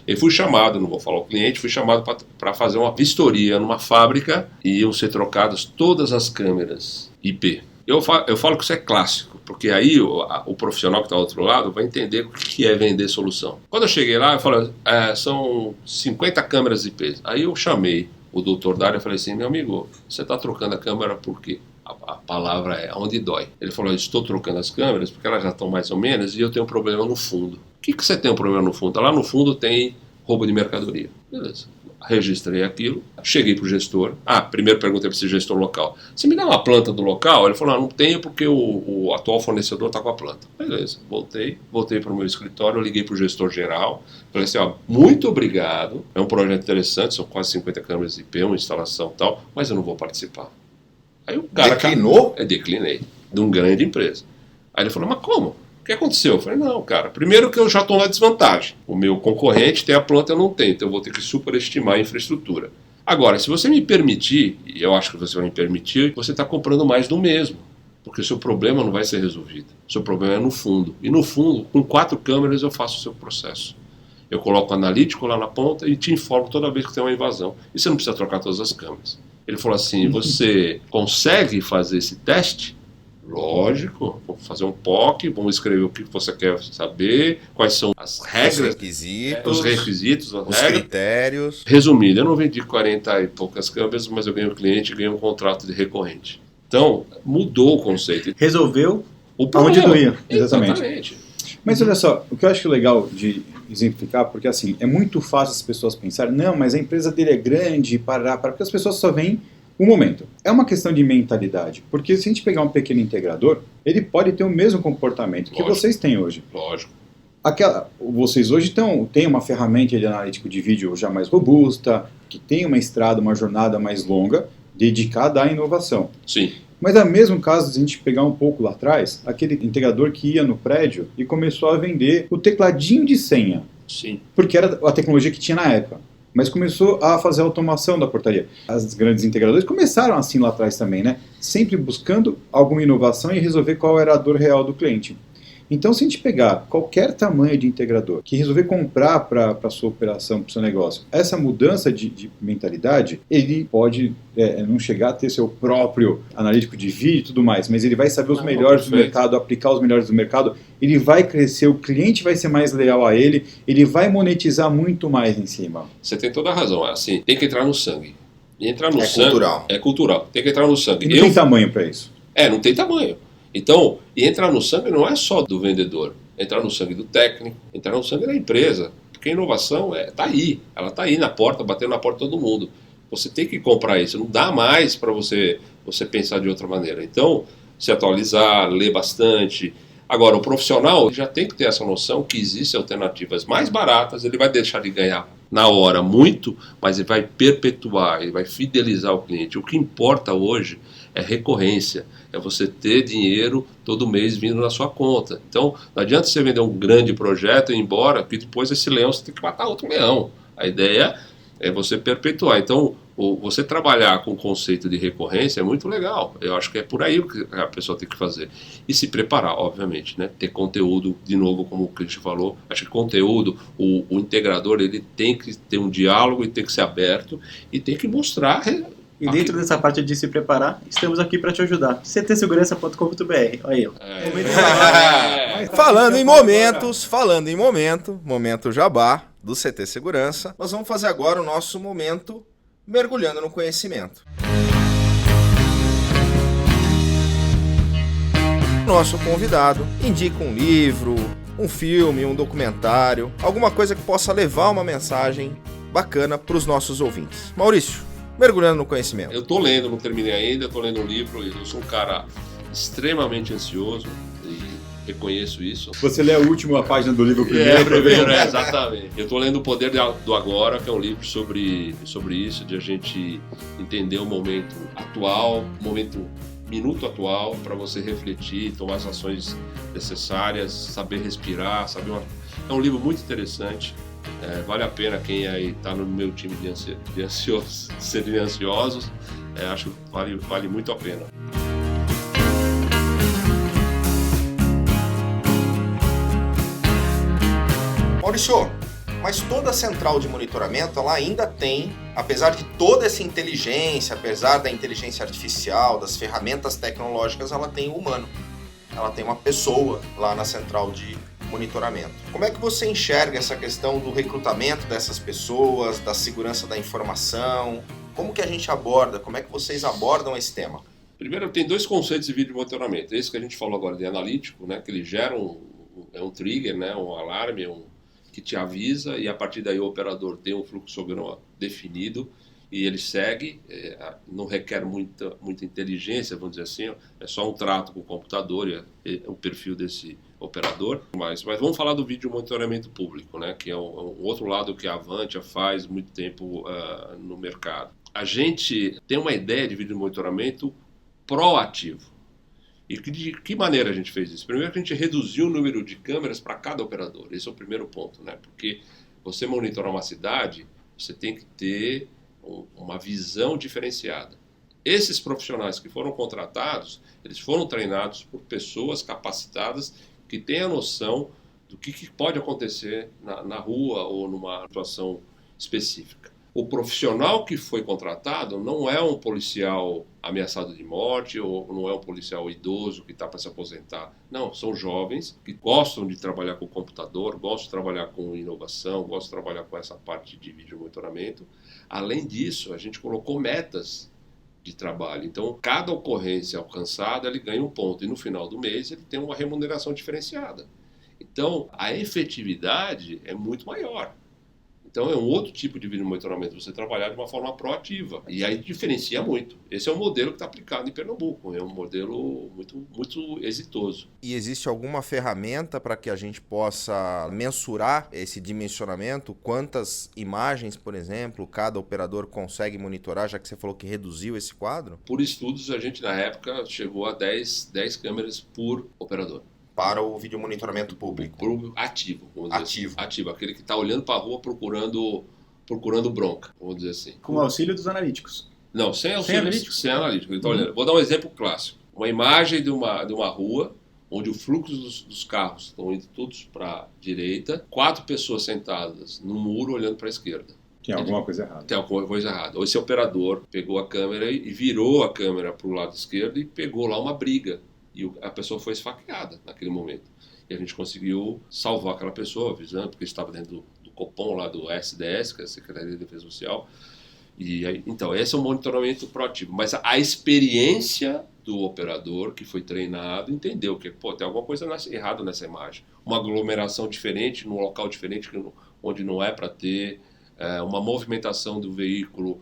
Speaker 5: Eu fui chamado, não vou falar o cliente, fui chamado para fazer uma vistoria numa fábrica e iam ser trocadas todas as câmeras IP. Eu falo que isso é clássico, porque aí o profissional que está do outro lado vai entender o que é vender solução. Quando eu cheguei lá, eu falei, são 50 câmeras IP. Aí eu chamei o doutor Dário e falei assim, meu amigo, você está trocando a câmera por quê? A palavra é onde dói. Ele falou, eu estou trocando as câmeras porque elas já estão mais ou menos e eu tenho um problema no fundo. O que você tem um problema no fundo? Lá no fundo tem roubo de mercadoria. Beleza. Registrei aquilo, cheguei para o gestor. Primeiro perguntei para esse gestor local, você me dá uma planta do local? Ele falou, não tenho porque o atual fornecedor está com a planta. Beleza, voltei para o meu escritório, liguei para o gestor geral, falei assim, muito obrigado, é um projeto interessante, são quase 50 câmeras IP, uma instalação e tal, mas eu não vou participar. Aí o cara
Speaker 1: declinou?
Speaker 5: Declinei, de uma grande empresa. Aí ele falou, mas como? O que aconteceu? Eu falei, não, cara, primeiro que eu já estou na desvantagem. O meu concorrente tem a planta, eu não tenho, então eu vou ter que superestimar a infraestrutura. Agora, se você me permitir, e eu acho que você vai me permitir, você está comprando mais do mesmo, porque o seu problema não vai ser resolvido. O seu problema é no fundo. E no fundo, com 4 câmeras eu faço o seu processo. Eu coloco o analítico lá na ponta e te informo toda vez que tem uma invasão. E você não precisa trocar todas as câmeras. Ele falou assim, você consegue fazer esse teste? Lógico, vamos fazer um POC, vamos escrever o que você quer saber, quais são as regras, os requisitos,
Speaker 1: os critérios.
Speaker 5: Resumindo, eu não vendi 40 e poucas câmeras, mas eu ganhei um cliente e ganhei um contrato de recorrente. Então, mudou o conceito.
Speaker 4: Resolveu onde doía.
Speaker 6: Exatamente. Mas olha só, o que eu acho legal de exemplificar, porque assim, é muito fácil as pessoas pensarem, não, mas a empresa dele é grande, porque as pessoas só veem um momento. É uma questão de mentalidade, porque se a gente pegar um pequeno integrador, ele pode ter o mesmo comportamento que vocês têm hoje.
Speaker 5: Lógico.
Speaker 6: Vocês hoje têm uma ferramenta de analítico de vídeo já mais robusta, que tem uma estrada, uma jornada mais longa, dedicada à inovação.
Speaker 5: Sim.
Speaker 6: Mas é o mesmo caso de a gente pegar um pouco lá atrás, aquele integrador que ia no prédio e começou a vender o tecladinho de senha.
Speaker 5: Sim.
Speaker 6: Porque era a tecnologia que tinha na época. Mas começou a fazer a automação da portaria. As grandes integradores começaram assim lá atrás também, né? Sempre buscando alguma inovação e resolver qual era a dor real do cliente. Então, se a gente pegar qualquer tamanho de integrador que resolver comprar para a sua operação, para o seu negócio, essa mudança de mentalidade, ele pode não chegar a ter seu próprio analítico de vídeo e tudo mais, mas ele vai saber os melhores do mercado, aplicar os melhores do mercado, ele vai crescer, o cliente vai ser mais leal a ele vai monetizar muito mais em cima.
Speaker 5: Você tem toda a razão, assim, tem que entrar no sangue. E entrar no sangue
Speaker 1: cultural.
Speaker 5: É cultural, tem que entrar no sangue.
Speaker 6: E não tem tamanho para isso.
Speaker 5: Não tem tamanho. Então, e entrar no sangue não é só do vendedor, entrar no sangue do técnico, entrar no sangue da empresa, porque a inovação está aí, ela está aí na porta, batendo na porta de todo mundo. Você tem que comprar isso, não dá mais para você pensar de outra maneira. Então, se atualizar, ler bastante. Agora, o profissional já tem que ter essa noção que existem alternativas mais baratas, ele vai deixar de ganhar na hora muito, mas ele vai perpetuar, ele vai fidelizar o cliente. O que importa hoje é recorrência, é você ter dinheiro todo mês vindo na sua conta. Então, não adianta você vender um grande projeto e ir embora, que depois esse leão você tem que matar outro leão. A ideia é você perpetuar. Então, você trabalhar com o conceito de recorrência é muito legal. Eu acho que é por aí que a pessoa tem que fazer. E se preparar, obviamente, né? Ter conteúdo, de novo, como o Christian falou. Acho que conteúdo, o integrador, ele tem que ter um diálogo e tem que ser aberto e tem que mostrar.
Speaker 4: E dentro dessa parte de se preparar, estamos aqui para te ajudar. ctsegurança.com.br. Olha aí.
Speaker 1: Falando em momento jabá do CT Segurança, nós vamos fazer agora o nosso momento mergulhando no conhecimento. Nosso convidado indica um livro, um filme, um documentário, alguma coisa que possa levar uma mensagem bacana para os nossos ouvintes. Maurício, mergulhando no conhecimento.
Speaker 5: Eu tô lendo, não terminei ainda, tô lendo um livro, eu sou um cara extremamente ansioso e reconheço isso.
Speaker 6: Você lê a última página do livro primeiro.
Speaker 5: Exatamente. Eu tô lendo O Poder do Agora, que é um livro sobre isso, de a gente entender o momento atual, minuto atual, para você refletir, tomar as ações necessárias, saber respirar, É um livro muito interessante. Vale a pena quem aí está no meu time de serem ansiosos. Acho que vale muito a pena.
Speaker 1: Maurício, mas toda central de monitoramento ela ainda tem, apesar de toda essa inteligência, apesar da inteligência artificial, das ferramentas tecnológicas, ela tem o humano. Ela tem uma pessoa lá na central de monitoramento. Como é que você enxerga essa questão do recrutamento dessas pessoas, da segurança da informação? Como que a gente aborda? Como é que vocês abordam esse tema?
Speaker 5: Primeiro, tem dois conceitos de vídeo monitoramento. Esse que a gente falou agora de analítico, né, que ele gera um trigger, né, um alarme, que te avisa, e a partir daí o operador tem um fluxograma definido e ele segue, não requer muita inteligência, vamos dizer assim, é só um trato com o computador e o perfil desse operador. Mas vamos falar do vídeo monitoramento público, né, que é um outro lado que a Avantia faz muito tempo no mercado. A gente tem uma ideia de vídeo monitoramento proativo. E de que maneira a gente fez isso? Primeiro que a gente reduziu o número de câmeras para cada operador. Esse é o primeiro ponto, né? Porque você monitorar uma cidade, você tem que ter uma visão diferenciada. Esses profissionais que foram contratados, eles foram treinados por pessoas capacitadas que têm a noção do que pode acontecer na rua ou numa situação específica. O profissional que foi contratado não é um policial ameaçado de morte ou não é um policial idoso que está para se aposentar. Não, são jovens que gostam de trabalhar com computador, gostam de trabalhar com inovação, gostam de trabalhar com essa parte de vídeo monitoramento. Além disso, a gente colocou metas de trabalho. Então, cada ocorrência alcançada, ele ganha um ponto e no final do mês ele tem uma remuneração diferenciada. Então, a efetividade é muito maior. Então é um outro tipo de vídeo monitoramento, você trabalhar de uma forma proativa. E aí diferencia muito. Esse é o modelo que está aplicado em Pernambuco. É um modelo muito, muito exitoso.
Speaker 1: E existe alguma ferramenta para que a gente possa mensurar esse dimensionamento? Quantas imagens, por exemplo, cada operador consegue monitorar, já que você falou que reduziu esse quadro?
Speaker 5: Por estudos, a gente na época chegou a 10 câmeras por operador.
Speaker 1: Para o vídeo monitoramento público.
Speaker 5: Ativo, vamos
Speaker 1: dizer
Speaker 5: assim. Ativo, aquele que está olhando para a rua procurando bronca, vamos dizer assim.
Speaker 4: Com o auxílio dos analíticos.
Speaker 5: Não, sem auxílio, sem analítico. Ele tá olhando. Vou dar um exemplo clássico. Uma imagem de uma rua, onde o fluxo dos carros estão indo todos para a direita, 4 pessoas sentadas no muro olhando para a esquerda.
Speaker 6: Tem alguma coisa errada.
Speaker 5: Tem alguma coisa errada. Ou esse operador pegou a câmera e virou a câmera para o lado esquerdo e pegou lá uma briga. E a pessoa foi esfaqueada naquele momento. E a gente conseguiu salvar aquela pessoa, avisando, porque estava dentro do Copom, lá do SDS, que é a Secretaria de Defesa Social. E aí, então, esse é um monitoramento proativo. Mas a experiência do operador que foi treinado entendeu que tem alguma coisa errada nessa imagem. Uma aglomeração diferente, num local diferente, onde não é para ter, uma movimentação do veículo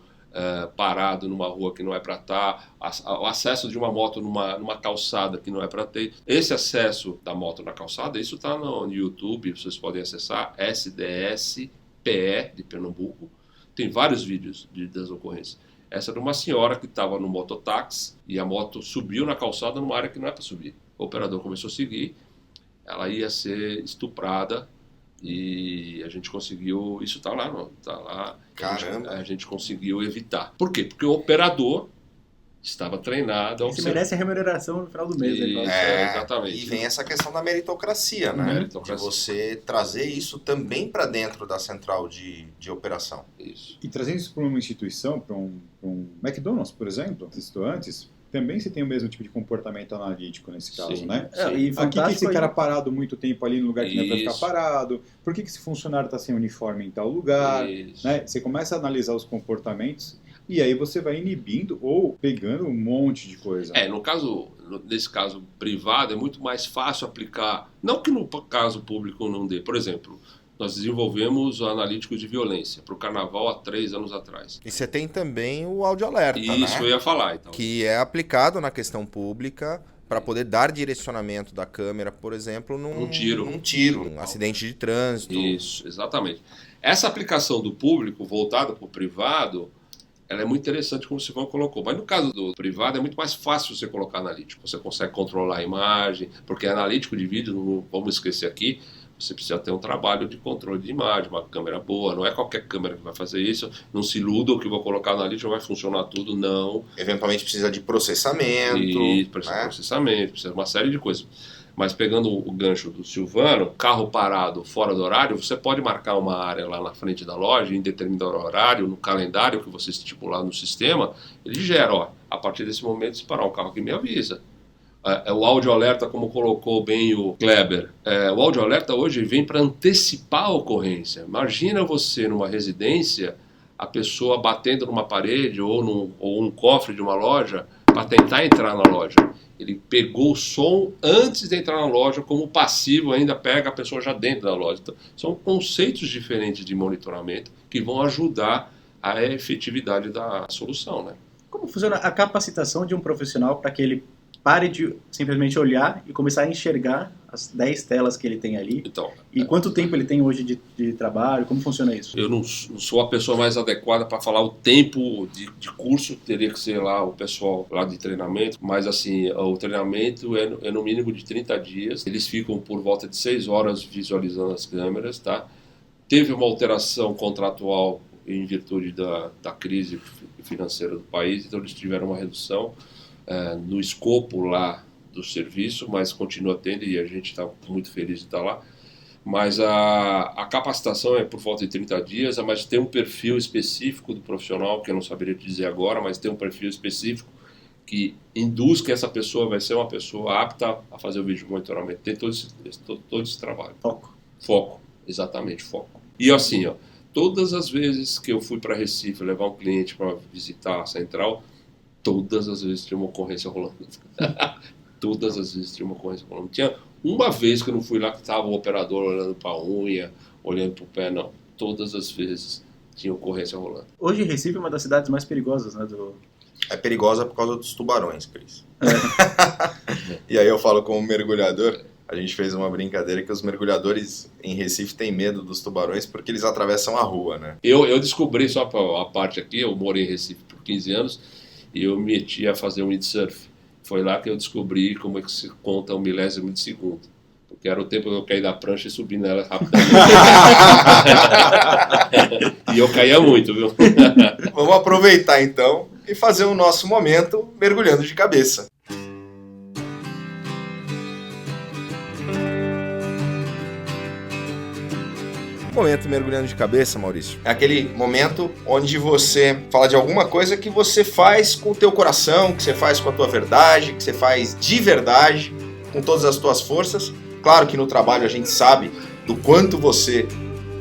Speaker 5: parado numa rua que não é para estar, o acesso de uma moto numa calçada que não é para ter. Esse acesso da moto na calçada, isso está no YouTube, vocês podem acessar, SDS-PE de Pernambuco. Tem vários vídeos das ocorrências. Essa era uma senhora que estava no mototáxi e a moto subiu na calçada numa área que não é para subir. O operador começou a seguir, ela ia ser estuprada e a gente conseguiu, isso está lá,
Speaker 1: Caramba.
Speaker 5: a gente conseguiu evitar. Por quê? Porque o operador estava treinado.
Speaker 4: Você merece a remuneração no final do mês.
Speaker 5: Isso,
Speaker 4: Né?
Speaker 5: exatamente.
Speaker 1: E vem essa questão da meritocracia, né?
Speaker 5: Meritocracia.
Speaker 1: De você trazer isso também para dentro da central de operação.
Speaker 5: Isso.
Speaker 6: E trazendo isso para uma instituição, para um McDonald's, por exemplo, que citou antes, também você tem o mesmo tipo de comportamento analítico nesse caso,
Speaker 5: Sim.
Speaker 6: né?
Speaker 4: E
Speaker 6: Aqui que esse
Speaker 4: fantástico
Speaker 6: cara parado muito tempo ali no lugar que não é para ficar
Speaker 5: Isso.
Speaker 6: parado, por que esse funcionário está sem uniforme em tal lugar,
Speaker 5: Isso.
Speaker 6: né? Você começa a analisar os comportamentos e aí você vai inibindo ou pegando um monte de coisa.
Speaker 5: Nesse caso privado, é muito mais fácil aplicar, não que no caso público não dê. Por exemplo, nós desenvolvemos o analítico de violência para o Carnaval há 3 anos atrás.
Speaker 1: E você tem também o audioalerta,
Speaker 5: Isso
Speaker 1: né?
Speaker 5: eu ia falar. Então.
Speaker 1: Que é aplicado na questão pública para poder dar direcionamento da câmera, por exemplo, num
Speaker 5: tiro.
Speaker 1: um acidente de trânsito.
Speaker 5: Isso, exatamente. Essa aplicação do público voltada para o privado, ela é muito interessante, como o Silvão colocou. Mas no caso do privado é muito mais fácil você colocar analítico. Você consegue controlar a imagem, porque analítico de vídeo, não vamos esquecer aqui, você precisa ter um trabalho de controle de imagem, uma câmera boa. Não é qualquer câmera que vai fazer isso. Não se iludam que vou colocar analítico vai funcionar tudo, não.
Speaker 1: Eventualmente precisa de processamento.
Speaker 5: E precisa de processamento, precisa de uma série de coisas. Mas pegando o gancho do Silvano, carro parado fora do horário, você pode marcar uma área lá na frente da loja em determinado horário, no calendário que você estipular no sistema, ele gera, a partir desse momento, se parar um carro aqui, me avisa. O áudio alerta, como colocou bem o Kleber, o áudio alerta hoje vem para antecipar a ocorrência. Imagina você numa residência, a pessoa batendo numa parede ou um cofre de uma loja para tentar entrar na loja. Ele pegou o som antes de entrar na loja, como passivo ainda pega a pessoa já dentro da loja. Então, são conceitos diferentes de monitoramento que vão ajudar a efetividade da solução, né?
Speaker 4: Como funciona a capacitação de um profissional para que ele pare de simplesmente olhar e começar a enxergar as 10 telas que ele tem ali?
Speaker 5: Então,
Speaker 4: E quanto tempo ele tem hoje de trabalho? Como funciona isso?
Speaker 5: eu não sou a pessoa mais adequada para falar o tempo de curso, teria que ser lá o pessoal lá de treinamento, mas assim, o treinamento é no mínimo de 30 dias, eles ficam por volta de 6 horas visualizando as câmeras, tá? Teve uma alteração contratual em virtude da crise financeira do país, então eles tiveram uma redução no escopo lá do serviço, mas continua tendo e a gente está muito feliz de estar lá. Mas a capacitação é por volta de 30 dias, mas tem um perfil específico do profissional, que eu não saberia dizer agora, mas tem um perfil específico que induz que essa pessoa vai ser uma pessoa apta a fazer o vídeo de monitoramento. Tem todo esse trabalho. Foco, exatamente, foco. E assim, todas as vezes que eu fui para Recife levar um cliente para visitar a central, todas as vezes tinha uma ocorrência rolando. Todas as vezes tinha uma ocorrência rolando. Tinha uma vez que eu não fui lá que estava o operador olhando para a unha, olhando para o pé, não. Todas as vezes tinha ocorrência rolando.
Speaker 4: Hoje Recife é uma das cidades mais perigosas, né?
Speaker 1: É perigosa por causa dos tubarões, Cris. E aí eu falo como mergulhador, a gente fez uma brincadeira que os mergulhadores em Recife têm medo dos tubarões porque eles atravessam a rua, né?
Speaker 5: Eu descobri, só para a parte aqui, eu morei em Recife por 15 anos e eu me meti a fazer um windsurf. Foi lá que eu descobri como é que se conta 1/1000 de segundo. Porque era o tempo que eu caí da prancha e subi nela rapidamente. E eu caía muito, viu?
Speaker 1: Vamos aproveitar então e fazer o nosso momento mergulhando de cabeça. Momento mergulhando de cabeça, Maurício. É aquele momento onde você fala de alguma coisa que você faz com o teu coração, que você faz com a tua verdade, que você faz de verdade, com todas as tuas forças. Claro que no trabalho a gente sabe do quanto você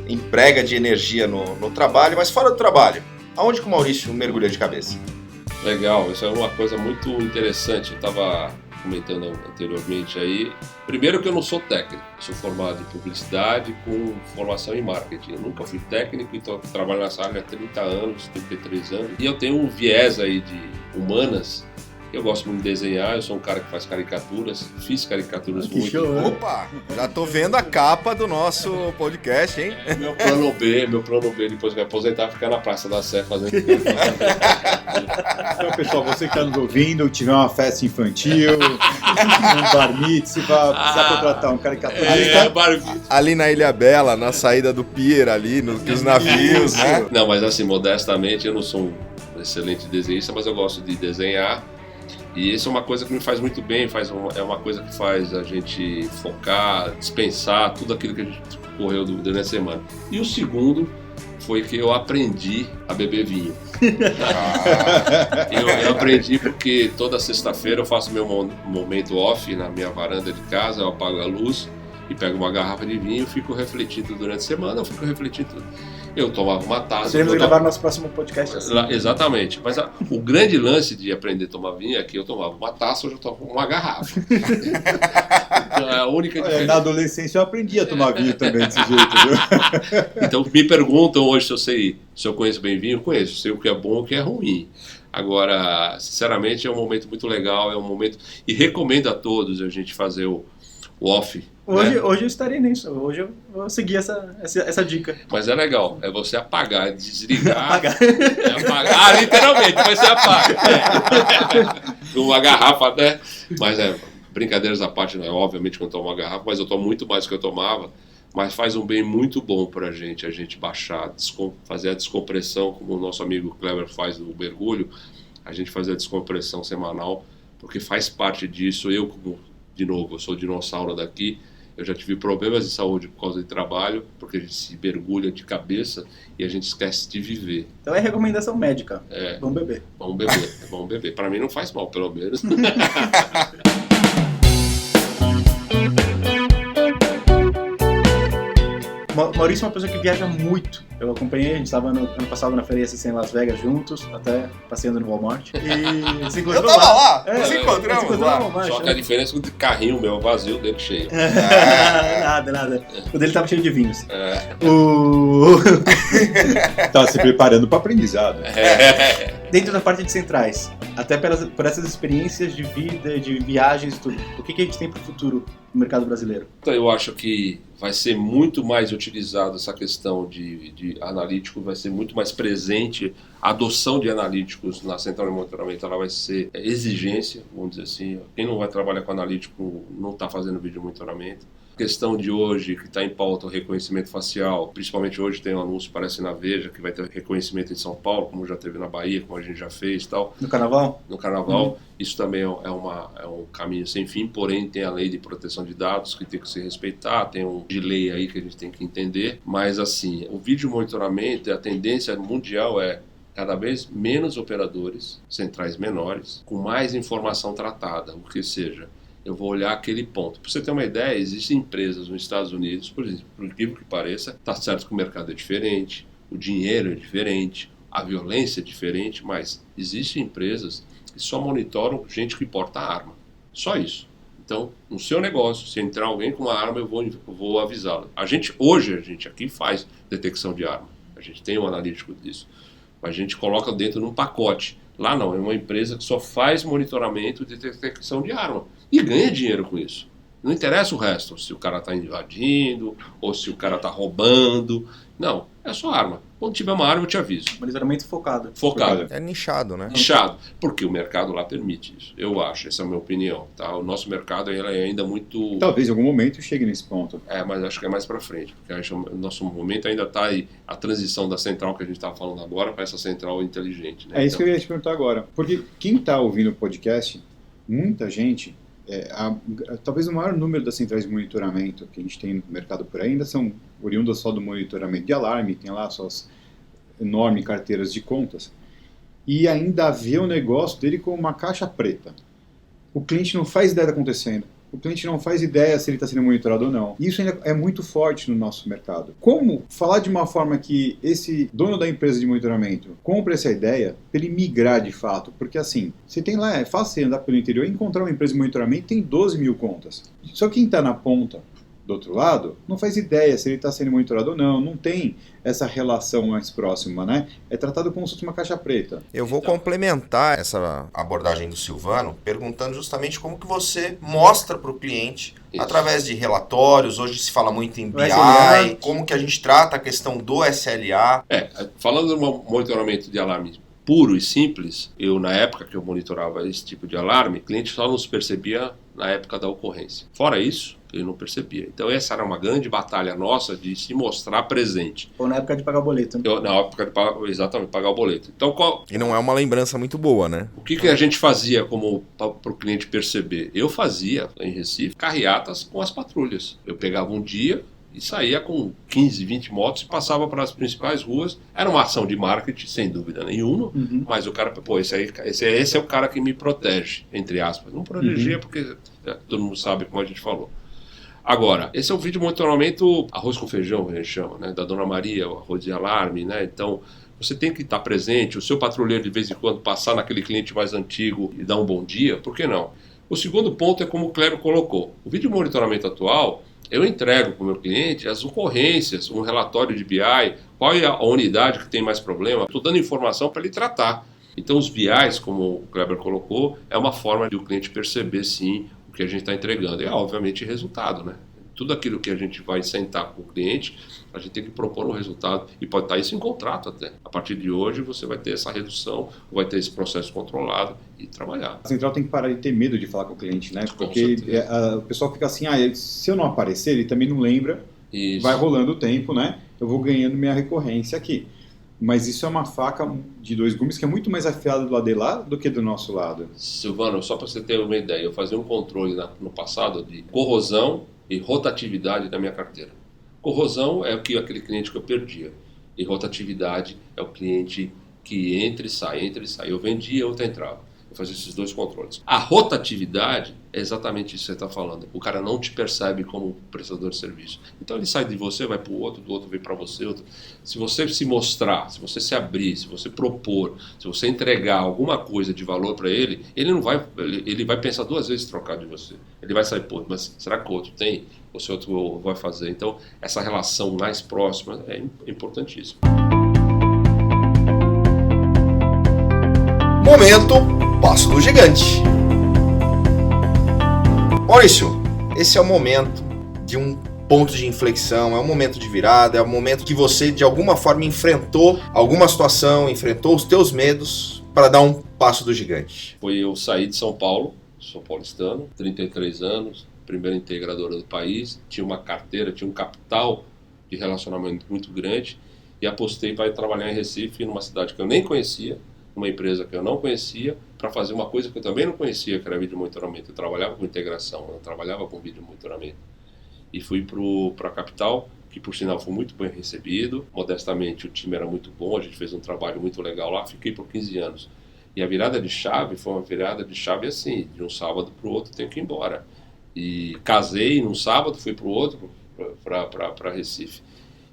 Speaker 1: emprega de energia no trabalho, mas fora do trabalho, aonde que o Maurício mergulha de cabeça?
Speaker 5: Legal, isso é uma coisa muito interessante. Eu estava comentando anteriormente aí. Primeiro que eu não sou técnico. Sou formado em publicidade com formação em marketing. Eu nunca fui técnico, então trabalho nessa área há 30 anos, 33 anos. E eu tenho um viés aí de humanas. Eu gosto muito de desenhar, eu sou um cara que faz caricaturas, fiz caricaturas muito.
Speaker 4: show,
Speaker 1: Opa, já tô vendo a capa do nosso podcast, hein?
Speaker 5: Meu plano B, depois que eu aposentar, é ficar na Praça da Sé fazendo.
Speaker 6: Então, pessoal, você que está nos ouvindo, tiver uma festa infantil, um bar mitzvah, precisar contratar um caricaturista.
Speaker 1: Ali na Ilha Bela, na saída do pier ali, nos navios, né?
Speaker 5: Não, mas assim, modestamente, eu não sou um excelente desenhista, mas eu gosto de desenhar. E isso é uma coisa que me faz muito bem, é uma coisa que faz a gente focar, dispensar tudo aquilo que a gente correu durante a semana. E o segundo foi que eu aprendi a beber vinho. Eu aprendi porque toda sexta-feira eu faço meu momento off na minha varanda de casa, eu apago a luz e pego uma garrafa de vinho e fico refletindo durante a semana, eu tomava uma taça.
Speaker 4: Teremos que gravar nosso próximo podcast assim.
Speaker 5: Exatamente. Mas o grande lance de aprender a tomar vinho é que eu tomava uma taça, hoje eu tomo uma garrafa. Então, é a única diferença.
Speaker 6: Na adolescência eu aprendi a tomar vinho também desse jeito, viu?
Speaker 5: Então me perguntam hoje se eu conheço bem vinho, conheço. Sei o que é bom e o que é ruim. Agora, sinceramente, é um momento muito legal, é um momento... E recomendo a todos a gente fazer o off.
Speaker 4: Hoje eu estarei nisso. Hoje eu vou seguir essa dica.
Speaker 5: Mas é legal, é você apagar, desligar.
Speaker 4: Apagar.
Speaker 5: Apagar, literalmente, você apaga. Uma garrafa, né? Mas brincadeiras à parte, né? Obviamente que eu tomo uma garrafa, mas eu tomo muito mais do que eu tomava. Mas faz um bem muito bom pra gente, a gente baixar, fazer a descompressão, como o nosso amigo Kleber faz no mergulho, a gente fazer a descompressão semanal, porque faz parte disso. Eu, de novo, eu sou dinossauro daqui, eu já tive problemas de saúde por causa de trabalho, porque a gente se mergulha de cabeça e a gente esquece de viver.
Speaker 4: Então é recomendação médica. Vamos beber.
Speaker 5: Vamos beber. Para mim não faz mal, pelo menos.
Speaker 4: Maurício é uma pessoa que viaja muito. Eu acompanhei, a gente estava ano passado na Feira ISC em Las Vegas juntos, até passeando no Walmart. E se encontrou
Speaker 1: Eu tava lá,
Speaker 4: nos
Speaker 1: encontramos lá.
Speaker 4: Walmart,
Speaker 5: Só que a diferença é que o carrinho meu vazio, dele cheio.
Speaker 4: Nada. O dele tava cheio de vinhos.
Speaker 6: Tava se preparando para aprendizado.
Speaker 4: Dentro da parte de centrais, até por essas experiências de vida, de viagens e tudo, o que a gente tem para o futuro no mercado brasileiro?
Speaker 5: Então eu acho que vai ser muito mais utilizado essa questão de analítico, vai ser muito mais presente a adoção de analíticos na central de monitoramento, ela vai ser exigência, vamos dizer assim. Quem não vai trabalhar com analítico não está fazendo vídeo monitoramento. A questão de hoje, que está em pauta, o reconhecimento facial, principalmente hoje tem um anúncio, parece na Veja, que vai ter reconhecimento em São Paulo, como já teve na Bahia, como a gente já fez e tal.
Speaker 4: No Carnaval?
Speaker 5: No Carnaval. Isso também é um caminho sem fim, porém tem a lei de proteção de dados que tem que se respeitar, tem um de lei aí que a gente tem que entender. Mas assim, o vídeo monitoramento, a tendência mundial é cada vez menos operadores, centrais menores, com mais informação tratada, o que seja. Eu vou olhar aquele ponto. Para você ter uma ideia, existem empresas nos Estados Unidos, por exemplo, por incrível que pareça, está certo que o mercado é diferente, o dinheiro é diferente, a violência é diferente, mas existem empresas que só monitoram gente que porta arma. Só isso. Então, no seu negócio, se entrar alguém com uma arma, eu vou avisá-lo. Hoje a gente aqui faz detecção de arma. A gente tem um analítico disso. A gente coloca dentro de um pacote. Lá não, é uma empresa que só faz monitoramento de detecção de arma. E ganha dinheiro com isso. Não interessa o resto, se o cara está invadindo ou se o cara está roubando. Não, é só arma. Quando tiver uma arma, eu te aviso.
Speaker 4: Monitoramento focado.
Speaker 1: É nichado, né?
Speaker 5: Nichado, porque o mercado lá permite isso. Eu acho, essa é a minha opinião. Tá? O nosso mercado é ainda muito...
Speaker 6: Talvez em algum momento chegue nesse ponto.
Speaker 5: Mas acho que é mais para frente. Porque acho que o nosso momento ainda está aí, a transição da central que a gente estava falando agora para essa central inteligente. Né?
Speaker 6: É isso que eu ia te perguntar agora. Porque quem está ouvindo o podcast, muita gente... talvez o maior número das centrais de monitoramento que a gente tem no mercado por aí ainda são oriundas só do monitoramento de alarme, tem lá suas enormes carteiras de contas, e ainda vê o negócio dele como uma caixa preta. O cliente não faz ideia do que está acontecendo. O cliente não faz ideia se ele está sendo monitorado ou não. Isso ainda é muito forte no nosso mercado. Como falar de uma forma que esse dono da empresa de monitoramento compre essa ideia para ele migrar de fato? Porque assim, você tem lá, é fácil você andar pelo interior e encontrar uma empresa de monitoramento que tem 12 mil contas. Só quem está na ponta do outro lado não faz ideia se ele está sendo monitorado ou não tem essa relação mais próxima, né? É tratado como se fosse uma caixa preta.
Speaker 1: Eu vou complementar essa abordagem do Silvano perguntando justamente como que você mostra para o cliente, através de relatórios, hoje se fala muito em BI,
Speaker 4: SLA.
Speaker 1: como que a gente trata a questão do SLA.
Speaker 5: Falando de um monitoramento de alarme puro e simples, na época que eu monitorava esse tipo de alarme, o cliente só nos percebia na época da ocorrência. Fora isso, ele não percebia. Então essa era uma grande batalha nossa de se mostrar presente.
Speaker 4: Ou na época de pagar o boleto.
Speaker 5: Na época de exatamente, pagar o boleto. Então
Speaker 1: E não é uma lembrança muito boa, né?
Speaker 5: o que a gente fazia para o cliente perceber? Eu fazia, em Recife, carreatas com as patrulhas. Eu pegava um dia e saía com 15, 20 motos e passava para as principais ruas. Era uma ação de marketing, sem dúvida nenhuma, mas o cara, esse é o cara que me protege, entre aspas. Não protegia porque todo mundo sabe como a gente falou. Agora, esse é o vídeo monitoramento arroz com feijão, que a gente chama, né? Da Dona Maria, o arroz de alarme, né? Então, você tem que estar presente, o seu patrulheiro de vez em quando passar naquele cliente mais antigo e dar um bom dia, por que não? O segundo ponto é como o Cléber colocou. O vídeo monitoramento atual, eu entrego para o meu cliente as ocorrências, um relatório de BI, qual é a unidade que tem mais problema, estou dando informação para ele tratar. Então os BIs, como o Cléber colocou, é uma forma de o cliente perceber sim o que a gente está entregando. E obviamente resultado, né? Tudo aquilo que a gente vai sentar com o cliente, a gente tem que propor um resultado. E pode estar isso em contrato até. A partir de hoje você vai ter essa redução, vai ter esse processo controlado e trabalhar.
Speaker 6: A central tem que parar de ter medo de falar com o cliente, né? Porque o pessoal fica assim, se eu não aparecer, ele também não lembra,
Speaker 5: Isso.
Speaker 6: vai rolando o tempo, né? Eu vou ganhando minha recorrência aqui. Mas isso é uma faca de 2 gumes que é muito mais afiada do lado de lá do que do nosso lado.
Speaker 5: Silvano, só para você ter uma ideia, eu fazia um controle no passado de corrosão e rotatividade da minha carteira. Corrosão é aquele cliente que eu perdia. E rotatividade é o cliente que entra e sai. Eu vendia, outro entrava. Eu fazia esses 2 controles. A rotatividade é exatamente isso que você está falando. O cara não te percebe como prestador de serviço. Então ele sai de você, vai para o outro, do outro vem para você. Outro. Se você se mostrar, se você se abrir, se você propor, se você entregar alguma coisa de valor para ele, ele vai pensar 2 vezes trocar de você. Ele vai sair, pô, mas será que o outro tem? Ou se o outro vai fazer? Então essa relação mais próxima é importantíssima.
Speaker 1: Momento Passo do Gigante. Maurício, esse é o momento de um ponto de inflexão, é um momento de virada, é um momento que você de alguma forma enfrentou alguma situação, enfrentou os teus medos para dar um passo do gigante.
Speaker 5: Foi eu sair de São Paulo, sou paulistano, 33 anos, primeira integradora do país, tinha uma carteira, tinha um capital de relacionamento muito grande e apostei para ir trabalhar em Recife, numa cidade que eu nem conhecia, uma empresa que eu não conhecia, para fazer uma coisa que eu também não conhecia, que era vídeo monitoramento. Eu trabalhava com integração, eu trabalhava com vídeo monitoramento. E fui para a capital, que por sinal foi muito bem recebido. Modestamente o time era muito bom, a gente fez um trabalho muito legal lá, fiquei por 15 anos. E a virada de chave foi uma virada de chave assim, de um sábado para o outro tenho que ir embora. E casei num sábado, fui para o outro, para Recife.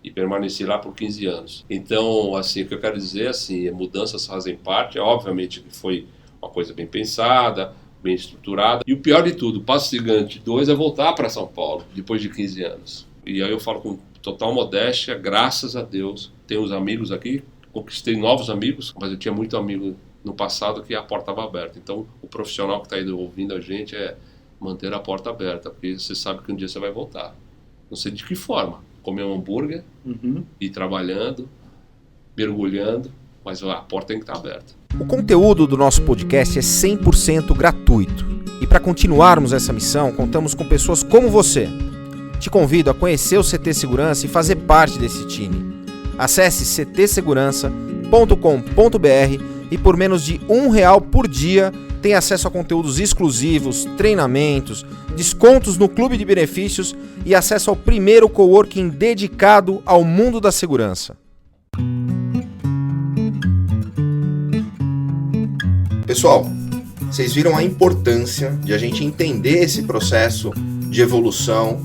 Speaker 5: E permaneci lá por 15 anos. Então, assim, o que eu quero dizer, assim, mudanças fazem parte, obviamente que foi uma coisa bem pensada, bem estruturada. E o pior de tudo, o passo gigante 2 é voltar para São Paulo, depois de 15 anos. E aí eu falo com total modéstia, graças a Deus, tenho os amigos aqui, conquistei novos amigos, mas eu tinha muito amigo no passado que a porta estava aberta. Então, o profissional que está aí ouvindo a gente é manter a porta aberta, porque você sabe que um dia você vai voltar. Não sei de que forma. Comer um hambúrguer, ir trabalhando, mergulhando, mas a porta tem que estar aberta.
Speaker 1: O conteúdo do nosso podcast é 100% gratuito. E para continuarmos essa missão, contamos com pessoas como você. Te convido a conhecer o CT Segurança e fazer parte desse time. Acesse ctsegurança.com.br e por menos de R$1 por dia tem acesso a conteúdos exclusivos, treinamentos, descontos no clube de benefícios e acesso ao primeiro coworking dedicado ao mundo da segurança. Pessoal, vocês viram a importância de a gente entender esse processo de evolução.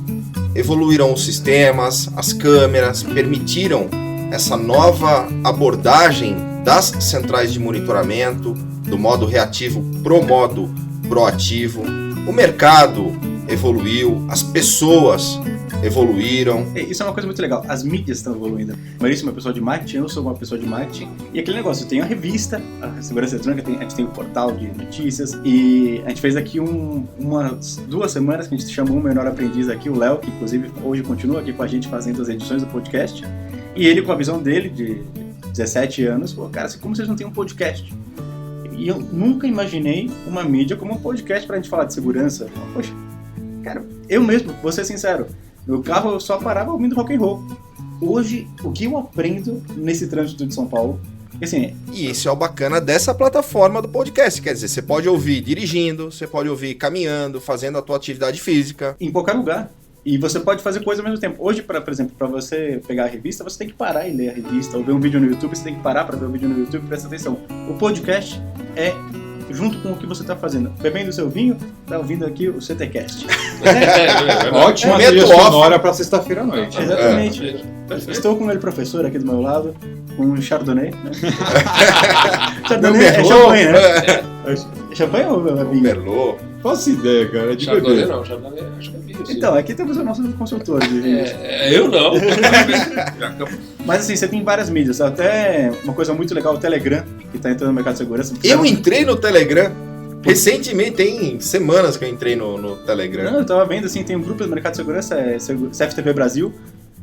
Speaker 1: Evoluíram os sistemas, as câmeras, permitiram essa nova abordagem das centrais de monitoramento, do modo reativo pro modo proativo. O mercado evoluiu, as pessoas evoluíram.
Speaker 4: Isso é uma coisa muito legal. As mídias estão evoluindo. O Maurício é uma pessoa de marketing, eu sou uma pessoa de marketing. E aquele negócio, eu tenho a revista, a Segurança Eletrônica, a gente tem o portal de notícias. E a gente fez aqui umas 2 semanas que a gente chamou o menor aprendiz aqui, o Léo, que inclusive hoje continua aqui com a gente fazendo as edições do podcast. E ele, com a visão dele, de 17 anos, falou, cara, como vocês não têm um podcast? E eu nunca imaginei uma mídia como um podcast pra gente falar de segurança. Poxa, cara, eu mesmo, vou ser sincero, no carro eu só parava ouvindo rock and roll. Hoje, o que eu aprendo nesse trânsito de São Paulo, assim...
Speaker 1: E esse é o bacana dessa plataforma do podcast, quer dizer, você pode ouvir dirigindo, você pode ouvir caminhando, fazendo a tua atividade física.
Speaker 4: Em qualquer lugar. E você pode fazer coisas ao mesmo tempo. Hoje, por exemplo, para você pegar a revista, você tem que parar e ler a revista. Ou ver um vídeo no YouTube, você tem que parar para ver o vídeo no YouTube e prestar atenção. O podcast é junto com o que você está fazendo. Bebendo o seu vinho, tá ouvindo aqui o CTcast.
Speaker 6: Ótima trilha sonora para sexta-feira à noite.
Speaker 4: Exatamente. Estou com ele, professor, aqui do meu lado, com um Chardonnay. Né? Chardonnay é champanhe, né? É champanhe ou é vinho?
Speaker 1: Merlot.
Speaker 6: Faço ideia, cara. De
Speaker 5: Chardonnay
Speaker 6: beber.
Speaker 5: não, Chardonnay acho que é vinho.
Speaker 4: Então, aqui temos os nossos consultores.
Speaker 5: Eu não.
Speaker 4: Mas assim, você tem várias mídias. Até uma coisa muito legal, o Telegram, que está entrando no mercado de segurança.
Speaker 1: Eu entrei no Telegram. Recentemente, tem semanas que eu entrei no Telegram.
Speaker 4: Não, eu tava vendo, assim, tem um grupo do mercado de segurança, CFTV Brasil,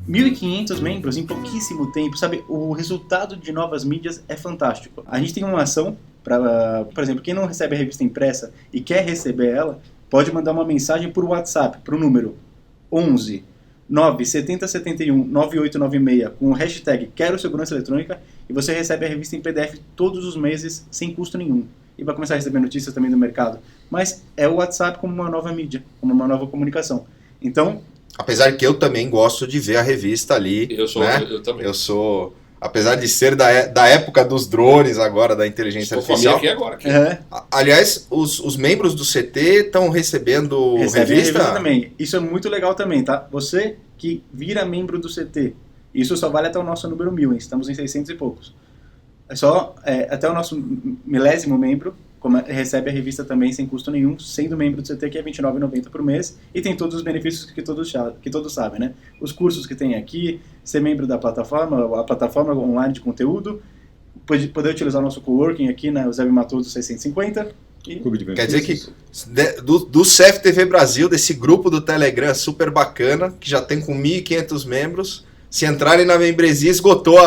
Speaker 4: 1.500 membros em pouquíssimo tempo, sabe? O resultado de novas mídias é fantástico. A gente tem uma ação para, por exemplo, quem não recebe a revista impressa e quer receber ela, pode mandar uma mensagem por WhatsApp, para o número 11 97071 9896 com o hashtag Quero Segurança Eletrônica e você recebe a revista em PDF todos os meses sem custo nenhum. E vai começar a receber notícias também do mercado. Mas é o WhatsApp como uma nova mídia, como uma nova comunicação. Então...
Speaker 1: Apesar que eu também gosto de ver a revista ali.
Speaker 5: Eu também.
Speaker 1: Eu sou... Apesar de ser da época dos drones agora, da inteligência artificial.
Speaker 5: Aqui agora. Aqui.
Speaker 1: Aliás, os membros do CT estão recebendo revista
Speaker 4: também. Isso é muito legal também, tá? Você que vira membro do CT, isso só vale até o nosso número 1000, hein? Estamos em 600 e poucos. É só até o nosso 1000º membro recebe a revista também sem custo nenhum, sendo membro do CT, que é R$ 29,90 por mês, e tem todos os benefícios que todos sabem, né? Os cursos que tem aqui, ser membro da plataforma, a plataforma online de conteúdo, poder utilizar o nosso coworking aqui na Eusébio Matoso 650.
Speaker 1: Quer dizer que do CFTV Brasil, desse grupo do Telegram super bacana, que já tem com 1.500 membros, se entrarem na membresia, esgotou.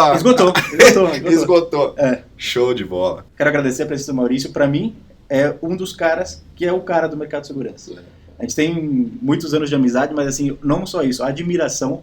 Speaker 1: É. Show de bola.
Speaker 4: Quero agradecer a presença do Maurício. Para mim, é um dos caras que é o cara do mercado de segurança. A gente tem muitos anos de amizade, mas assim, não só isso, a admiração.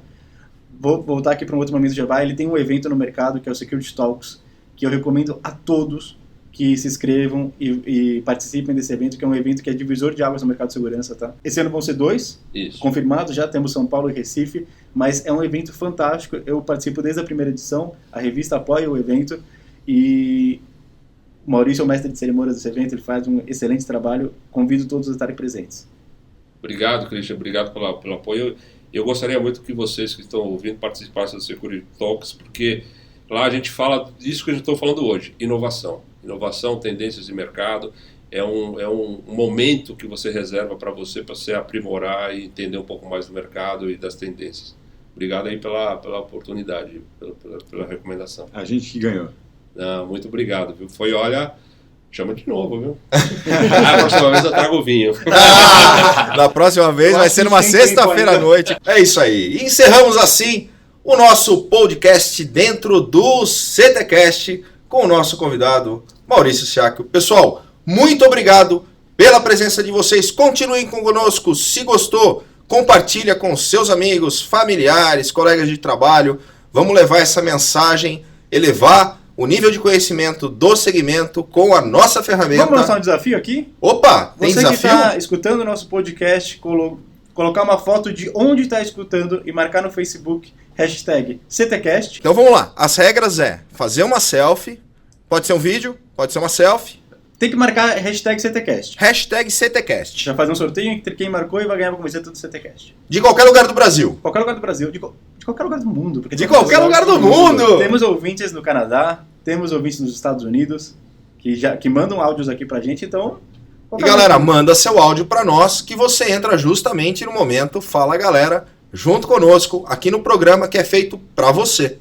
Speaker 4: Vou voltar aqui para um outro momento de Jabá. Ele tem um evento no mercado que é o Security Talks, que eu recomendo a todos que se inscrevam e participem desse evento, que é um evento que é divisor de águas no mercado de segurança, tá? Esse ano vão ser 2, confirmados, já temos São Paulo e Recife, mas é um evento fantástico, eu participo desde a primeira edição, a revista apoia o evento, e o Maurício é o mestre de cerimônias desse evento, ele faz um excelente trabalho, convido todos a estarem presentes.
Speaker 5: Obrigado, Christian, obrigado pelo apoio. Eu gostaria muito que vocês que estão ouvindo participassem do Security Talks, porque lá a gente fala disso que a gente está falando hoje, inovação, tendências de mercado, é um momento que você reserva para você aprimorar e entender um pouco mais do mercado e das tendências. Obrigado aí pela oportunidade, pela recomendação.
Speaker 6: A gente que ganhou.
Speaker 5: Muito obrigado, viu? Chama de novo, viu? A próxima vez eu trago o vinho.
Speaker 1: Na próxima vez vai ser numa sexta-feira à noite. É isso aí. E encerramos assim o nosso podcast dentro do CTcast com o nosso convidado Maurício Siáquio. Pessoal, muito obrigado pela presença de vocês. Continuem conosco. Se gostou, compartilha com seus amigos, familiares, colegas de trabalho. Vamos levar essa mensagem, elevar o nível de conhecimento do segmento com a nossa ferramenta.
Speaker 4: Vamos lançar um desafio aqui?
Speaker 1: Opa, tem desafio?
Speaker 4: Você que está escutando o nosso podcast, colocar uma foto de onde está escutando e marcar no Facebook, hashtag CTcast.
Speaker 1: Então vamos lá, as regras é fazer uma selfie, pode ser um vídeo, pode ser uma selfie.
Speaker 4: Tem que marcar hashtag CTcast.
Speaker 1: Hashtag CTcast.
Speaker 4: Já faz um sorteio entre quem marcou e vai ganhar uma camiseta do CTcast.
Speaker 1: De qualquer lugar do Brasil.
Speaker 4: Qualquer lugar do Brasil, de qualquer lugar do mundo.
Speaker 1: De qualquer lugar do mundo!
Speaker 4: Temos ouvintes no Canadá, temos ouvintes nos Estados Unidos, que mandam áudios aqui pra gente, então...
Speaker 1: E galera, manda seu áudio pra nós, que você entra justamente no momento Fala Galera, junto conosco aqui no programa que é feito para você.